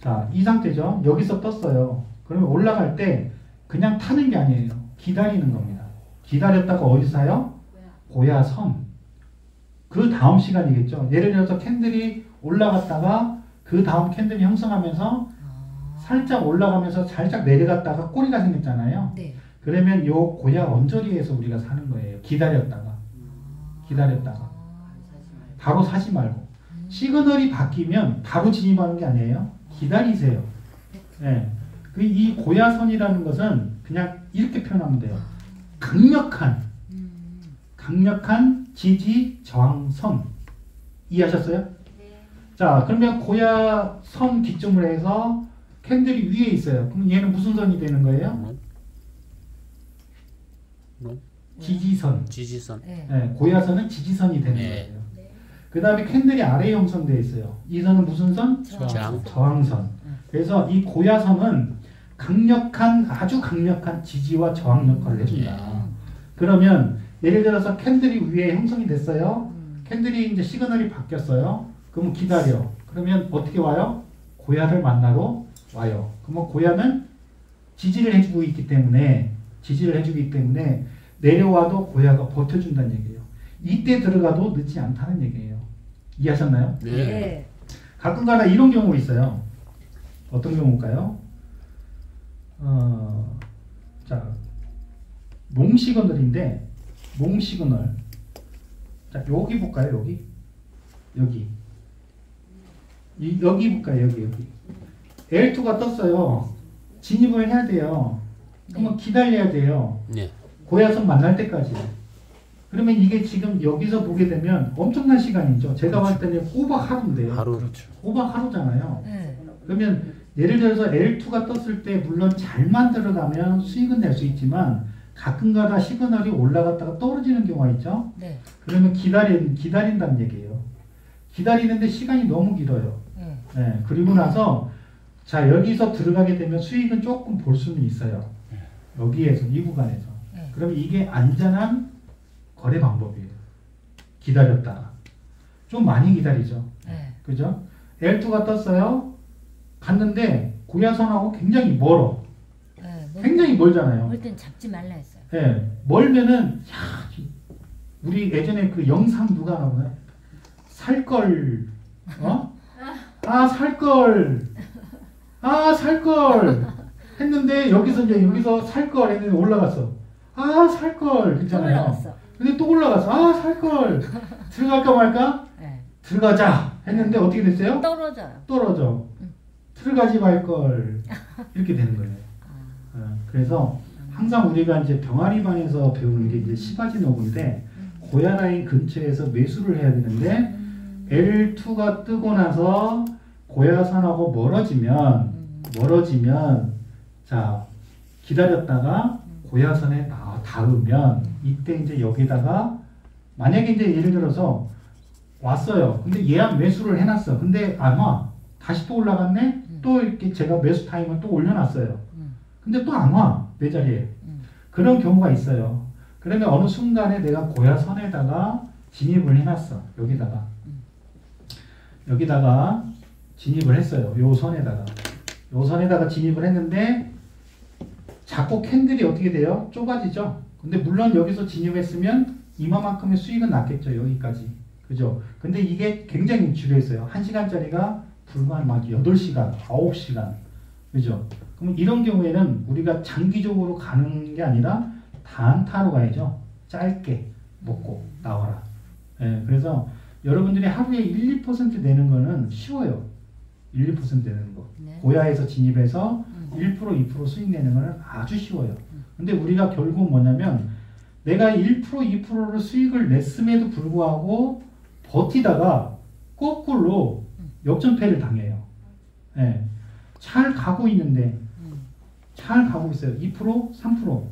자, 이 상태죠. 여기서 떴어요. 그러면 올라갈 때 그냥 타는 게 아니에요. 기다리는 겁니다. 기다렸다가 어디 사요? 고야선. 그 다음 시간이겠죠. 예를 들어서 캔들이 올라갔다가 그 다음 캔들이 형성하면서 살짝 올라가면서 살짝 내려갔다가 꼬리가 생겼잖아요. 네. 그러면 요 고야 언저리에서 우리가 사는 거예요. 기다렸다가. 바로 사지 말고. 시그널이 바뀌면 바로 진입하는 게 아니에요. 기다리세요. 예. 이 고야선이라는 것은 그냥 이렇게 표현하면 돼요. 강력한 지지 저항선. 이해하셨어요? 네. 자, 그러면 고야선 기점으로 해서 캔들이 위에 있어요. 그럼 얘는 무슨 선이 되는 거예요? 지지선. 지지선. 네. 예, 고야선은 지지선이 되는 네. 거예요. 그 다음에 캔들이 아래에 형성되어 있어요. 이 선은 무슨 선? 저항. 저항선. 그래서 이 고야선은 아주 강력한 지지와 저항 역할을 해준다. 그러면 예를 들어서 캔들이 위에 형성이 됐어요. 캔들이 이제 시그널이 바뀌었어요. 그럼 기다려. 그러면 어떻게 와요? 고야를 만나러 와요. 그러면 고야는 지지를 해주고 있기 때문에 내려와도 고야가 버텨준다는 얘기예요. 이때 들어가도 늦지 않다는 얘기예요. 이해하셨나요? 네. 네. 가끔가다 이런 경우 있어요. 어떤 경우일까요? 자, 몽시그널인데 몽시그널. 자, 여기 볼까요? 여기 볼까요? 여기. L2가 떴어요. 진입을 해야 돼요. 그러면 기다려야 돼요. 네. 고야선 만날 때까지. 그러면 이게 지금 여기서 보게 되면 엄청난 시간이죠. 제가 봤을 때는 꼬박 하루인데요. 하루. 꼬박 하루잖아요. 네. 그러면 예를 들어서 L2가 떴을 때 물론 잘만 들어가면 수익은 낼 수 있지만 가끔가다 시그널이 올라갔다가 떨어지는 경우가 있죠. 네. 그러면 기다린다는 얘기예요. 기다리는데 시간이 너무 길어요. 네. 네, 그리고 나서 자 여기서 들어가게 되면 수익은 조금 볼 수는 있어요. 여기에서 이 구간에서. 그러면 이게 안전한 거래 방법이에요. 기다렸다가. 좀 많이 기다리죠. 네. 그죠? L2가 떴어요. 갔는데 고야선하고 굉장히 멀어. 네. 굉장히 멀잖아요. 멀 땐 잡지 말라 했어요. 예, 멀면은 야, 우리 예전에 그 영상 누가 나오나요? 살걸, 어? 아 살걸, 아 살걸 했는데 여기서 살걸 했는데 올라갔어. 아 살걸 그랬잖아요. 올라갔어. 근데 또 올라갔어. 아 살걸 들어갈까 말까? 네. 들어가자 했는데 어떻게 됐어요? 떨어져요. 떨어져. 들어가지 말걸 이렇게 되는 거예요. 그래서 항상 우리가 이제 병아리반에서 배우는 게 이제 시바지 노브인데 고야 라인 근처에서 매수를 해야 되는데 L2가 뜨고 나서 고야선하고 멀어지면 자 기다렸다가 고야선에 닿으면 이때 이제 여기다가 만약에 이제 예를 들어서 왔어요. 근데 예약 매수를 해놨어. 근데 안 와. 다시 또 올라갔네. 또 이렇게 제가 매수 타임을 또 올려놨어요. 근데 또 안 와. 내 자리에. 그런 경우가 있어요. 그러면 어느 순간에 내가 고야선에다가 진입을 해놨어. 여기다가 진입을 했어요. 요 선에다가 진입을 했는데 자꾸 캔들이 어떻게 돼요? 좁아지죠. 근데 물론 여기서 진입했으면 이만큼의 수익은 났겠죠. 여기까지. 그죠? 근데 이게 굉장히 주요했어요. 1시간짜리가 불과 막 8시간, 9시간. 그죠? 그럼 이런 경우에는 우리가 장기적으로 가는 게 아니라 단타로 가야죠. 짧게 먹고 나와라. 예, 그래서 여러분들이 하루에 1, 2% 내는 거는 쉬워요. 1, 2% 내는 거. 네. 고야에서 진입해서 1%, 2% 수익 내는 거는 아주 쉬워요. 근데 우리가 결국 뭐냐면 내가 1%, 2%로 수익을 냈음에도 불구하고 버티다가 거꾸로 역전패를 당해요. 예. 잘 가고 있는데 잘 가고 있어요. 2%, 3%.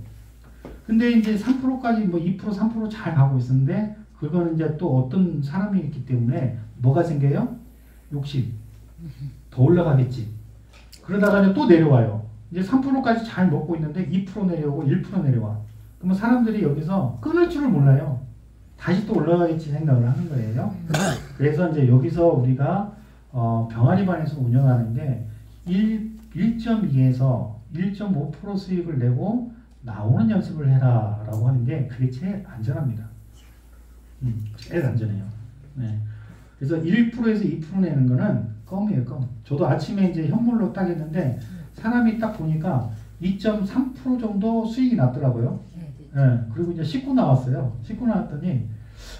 근데 이제 3%까지 뭐 2%, 3% 잘 가고 있었는데 그거는 이제 또 어떤 사람이 있기 때문에 뭐가 생겨요? 욕심. 더 올라가겠지. 그러다가 이제 또 내려와요. 이제 3%까지 잘 먹고 있는데 2% 내려오고 1% 내려와. 그러면 사람들이 여기서 끊을 줄을 몰라요. 다시 또 올라가겠지 생각을 하는 거예요. 그래서 이제 여기서 우리가 병아리반에서 운영하는 게 1.2에서 1.5% 수익을 내고 나오는 연습을 해라 라고 하는 게 그게 제일 안전합니다. 제일 안전해요. 네. 그래서 1%에서 2% 내는 거는 껌이에요, 껌. 저도 아침에 이제 현물로 딱 했는데 사람이 딱 보니까 2.3% 정도 수익이 났더라고요. 네. 그리고 이제 씻고 나왔어요. 씻고 나왔더니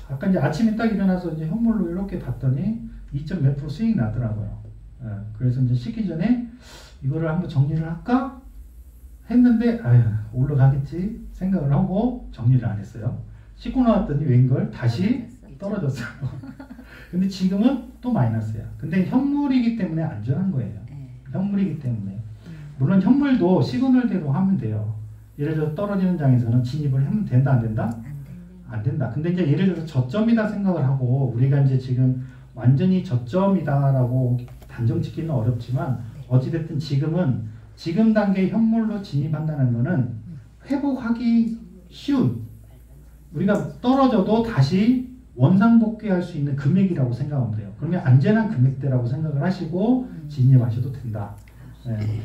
아까 이제 아침에 딱 일어나서 이제 현물로 이렇게 봤더니 2.몇 % 수익이 나더라고요. 네. 그래서 이제 씻기 전에 이거를 한번 정리를 할까 했는데 아유 올라가겠지 생각을 하고 정리를 안 했어요. 씻고 나왔더니 웬걸 다시 떨어졌어요. 근데 지금은 또 마이너스야. 근데 현물이기 때문에 안전한 거예요. 현물이기 때문에. 물론 현물도 시그널대로 하면 돼요. 예를 들어 떨어지는 장에서는 진입을 하면 된다 안 된다? 안 된다. 근데 이제 예를 들어서 저점이다 생각을 하고 우리가 이제 지금 완전히 저점이다라고 단정 짓기는 어렵지만 어찌됐든 지금은 지금 단계 현물로 진입한다는 거는 회복하기 쉬운 우리가 떨어져도 다시 원상복귀할 수 있는 금액이라고 생각하면 돼요. 그러면 안전한 금액대라고 생각을 하시고 진입하셔도 된다. 네.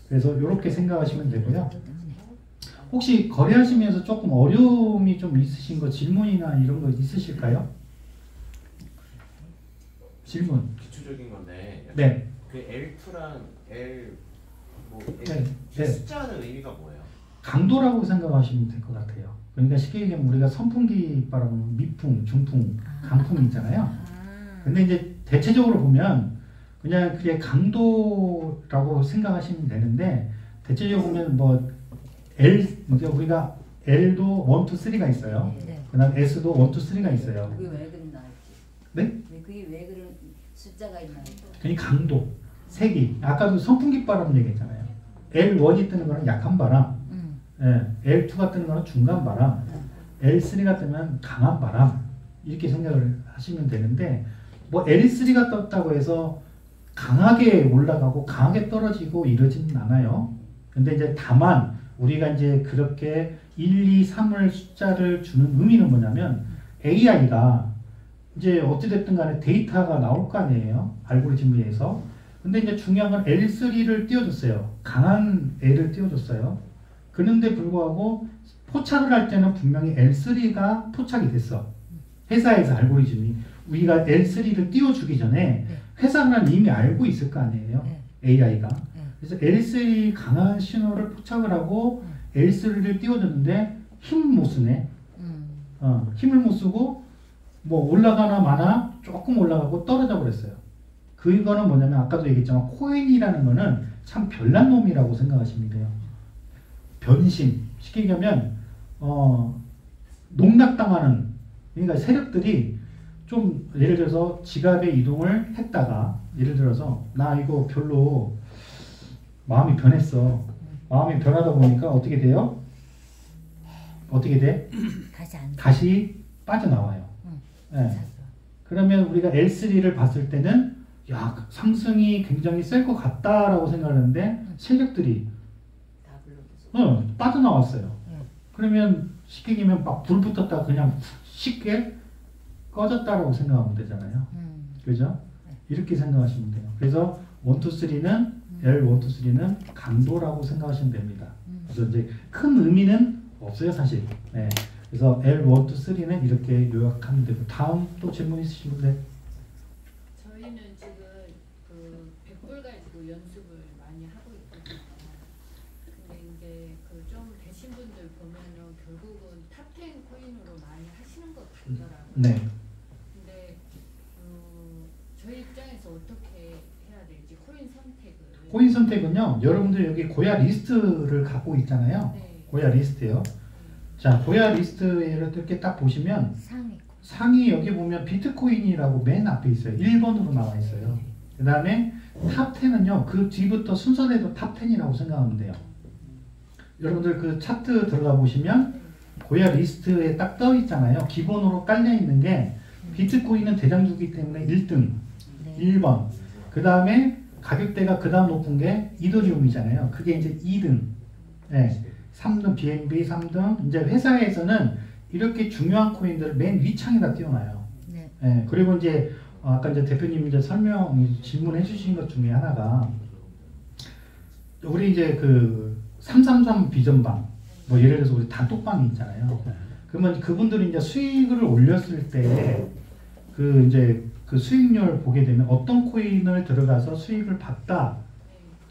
그래서 이렇게 생각하시면 되고요. 혹시 거래하시면서 조금 어려움이 좀 있으신 거 질문이나 이런 거 있으실까요? 질문. 기초적인 건데. 네. 그 L2랑 L 네. 네. 숫자는 의미가 뭐예요? 강도라고 생각하시면 될 것 같아요. 그러니까 쉽게 얘기하면 우리가 선풍기 바람, 미풍, 중풍, 강풍이 있잖아요. 근데 이제 대체적으로 보면 그냥 그게 강도라고 생각하시면 되는데 대체적으로 보면 뭐 그러니까 우리가 L도 1, 2, 3가 있어요. 네. 그 다음 S도 1, 2, 3가 있어요. 그게 왜 그랬나 했지? 네? 그게 왜 그런 숫자가 있나 했지? 그러니까 강도, 색이. 아까도 선풍기 바람 얘기했잖아요. L1이 뜨는 거는 약한 바람, L2가 뜨는 거는 중간 바람, L3가 뜨면 강한 바람 이렇게 생각을 하시면 되는데 뭐 L3가 떴다고 해서 강하게 올라가고 강하게 떨어지고 이러지는 않아요. 근데 이제 다만 우리가 이제 그렇게 1, 2, 3을 숫자를 주는 의미는 뭐냐면 AI가 이제 어찌됐든 간에 데이터가 나올 거 아니에요. 알고리즘에서. 근데 이제 중요한 건 L3를 띄워줬어요. 강한 L을 띄워줬어요. 그런데 불구하고 포착을 할 때는 분명히 L3가 포착이 됐어. 회사에서 알고리즘이. 우리가 L3를 띄워주기 전에 회사는 이미 알고 있을 거 아니에요. AI가. 그래서 L3 강한 신호를 포착을 하고 L3를 띄워줬는데 힘을 못 쓰네. 힘을 못 쓰고 뭐 올라가나 마나 조금 올라가고 떨어져 버렸어요. 그거는 뭐냐면 아까도 얘기했지만 코인이라는 거는 참 별난 놈이라고 생각하시면 돼요. 변심. 쉽게 얘기하면 농락당하는, 그러니까 세력들이 좀 예를 들어서 지갑의 이동을 했다가 예를 들어서 나 이거 별로 마음이 변했어. 마음이 변하다 보니까 어떻게 돼요? 어떻게 돼? 다시 빠져나와요. 네. 그러면 우리가 L3를 봤을 때는 야, 상승이 굉장히 셀 것 같다라고 생각하는데 세력들이 빠져나왔어요. 그러면 쉽게 얘기하면 막 불 붙었다 그냥 쉽게 꺼졌다라고 생각하면 되잖아요. 그죠? 이렇게 생각하시면 돼요. 그래서 1, 2, 3는 L1, 2, 3는 강도라고 생각하시면 됩니다. 그래서 이제 큰 의미는 없어요, 사실. 네. 그래서 L1, 2, 3는 이렇게 요약하면 되고 다음 또 질문 있으신 분들? 저희는 지금 그 100불 가지고 연습을 많이 하고 있거든요. 근데 이제 그 좀 되신 분들 보면은 결국은 탑10 코인으로 많이 하시는 것 같더라고요. 네. 근데 저희 입장에서 어떻게 해야 될지 코인 선택을. 코인 선택은요, 여러분들 여기 고야 리스트를 갖고 있잖아요. 네. 고야 리스트요. 자, 고야 리스트에 이렇게 딱 보시면 상위. 상위 여기 보면 비트코인이라고 맨 앞에 있어요. 1번으로 나와 있어요. 그 다음에 탑10은요, 그 뒤부터 순서대로 탑10이라고 생각하면 돼요. 여러분들 그 차트 들어가 보시면 고야 리스트에 딱 떠 있잖아요. 기본으로 깔려 있는 게 비트코인은 대장주기 때문에 1등, 1번. 그 다음에 가격대가 그 다음 높은 게 이더리움이잖아요. 그게 이제 2등. 네. 3등, BNB 3등. 이제 회사에서는 이렇게 중요한 코인들을 맨 위창에다 띄워놔요. 네. 네. 그리고 이제 아까 이제 대표님 이제 질문해 주신 것 중에 하나가 우리 이제 그 333 비전방, 뭐 예를 들어서 우리 단톡방이 있잖아요. 그러면 그분들이 이제 수익을 올렸을 때 그 이제 그 수익률 보게 되면 어떤 코인을 들어가서 수익을 봤다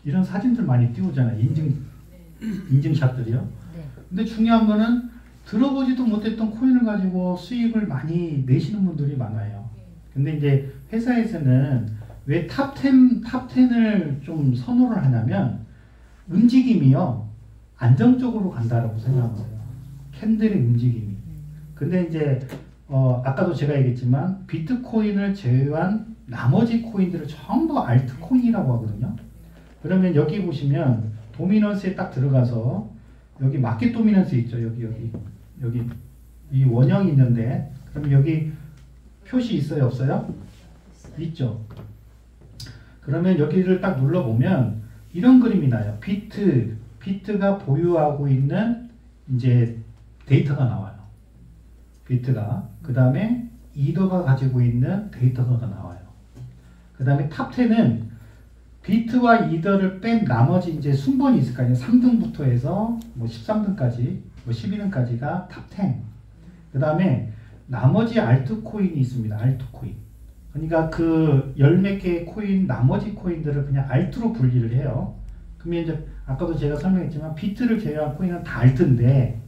이런 사진들 많이 띄우잖아요. 인증샷들이요. 네. 근데 중요한 거는 들어보지도 못했던 코인을 가지고 수익을 많이 내시는 분들이 많아요. 근데 이제 회사에서는 왜 탑10을 좀 선호를 하냐면 움직임이요 안정적으로 간다라고 생각하세요. 캔들의 움직임이. 근데 이제 아까도 제가 얘기했지만 비트코인을 제외한 나머지 코인들을 전부 알트코인이라고 하거든요. 그러면 여기 보시면 도미넌스에 딱 들어가서 여기 마켓 도미넌스 있죠. 여기 이 원형이 있는데 그럼 여기 표시 있어요, 없어요? 있죠. 그러면 여기를 딱 눌러보면 이런 그림이 나요. 비트가 보유하고 있는 이제 데이터가 나와요. 비트가. 그 다음에 이더가 가지고 있는 데이터가 나와요. 그 다음에 탑10은 비트와 이더를 뺀 나머지 이제 순번이 있을 거 아니에요. 3등부터 해서 뭐 13등까지, 뭐 12등까지가 탑10. 그 다음에 나머지 알트코인이 있습니다. 알트코인. 그러니까 그 열 몇 개의 코인, 나머지 코인들을 그냥 알트로 분리를 해요. 그러면 이제 아까도 제가 설명했지만 비트를 제외한 코인은 다 알트인데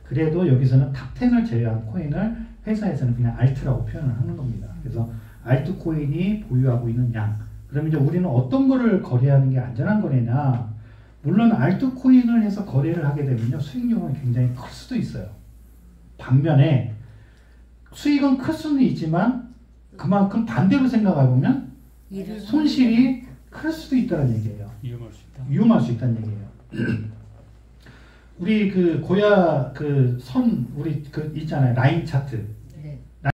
그래도 여기서는 탑10을 제외한 코인을 회사에서는 그냥 알트라고 표현을 하는 겁니다. 그래서 알트코인이 보유하고 있는 양. 그럼 이제 우리는 어떤 거를 거래하는 게 안전한 거래냐? 물론 알트코인을 해서 거래를 하게 되면요 수익률은 굉장히 클 수도 있어요. 반면에 수익은 클 수는 있지만 그만큼 반대로 생각해 보면 손실이 클 수도 있다는 얘기예요. 위험할 수 있다는 얘기예요. 우리 그 고야 그 선 우리 그 있잖아요. 라인 차트.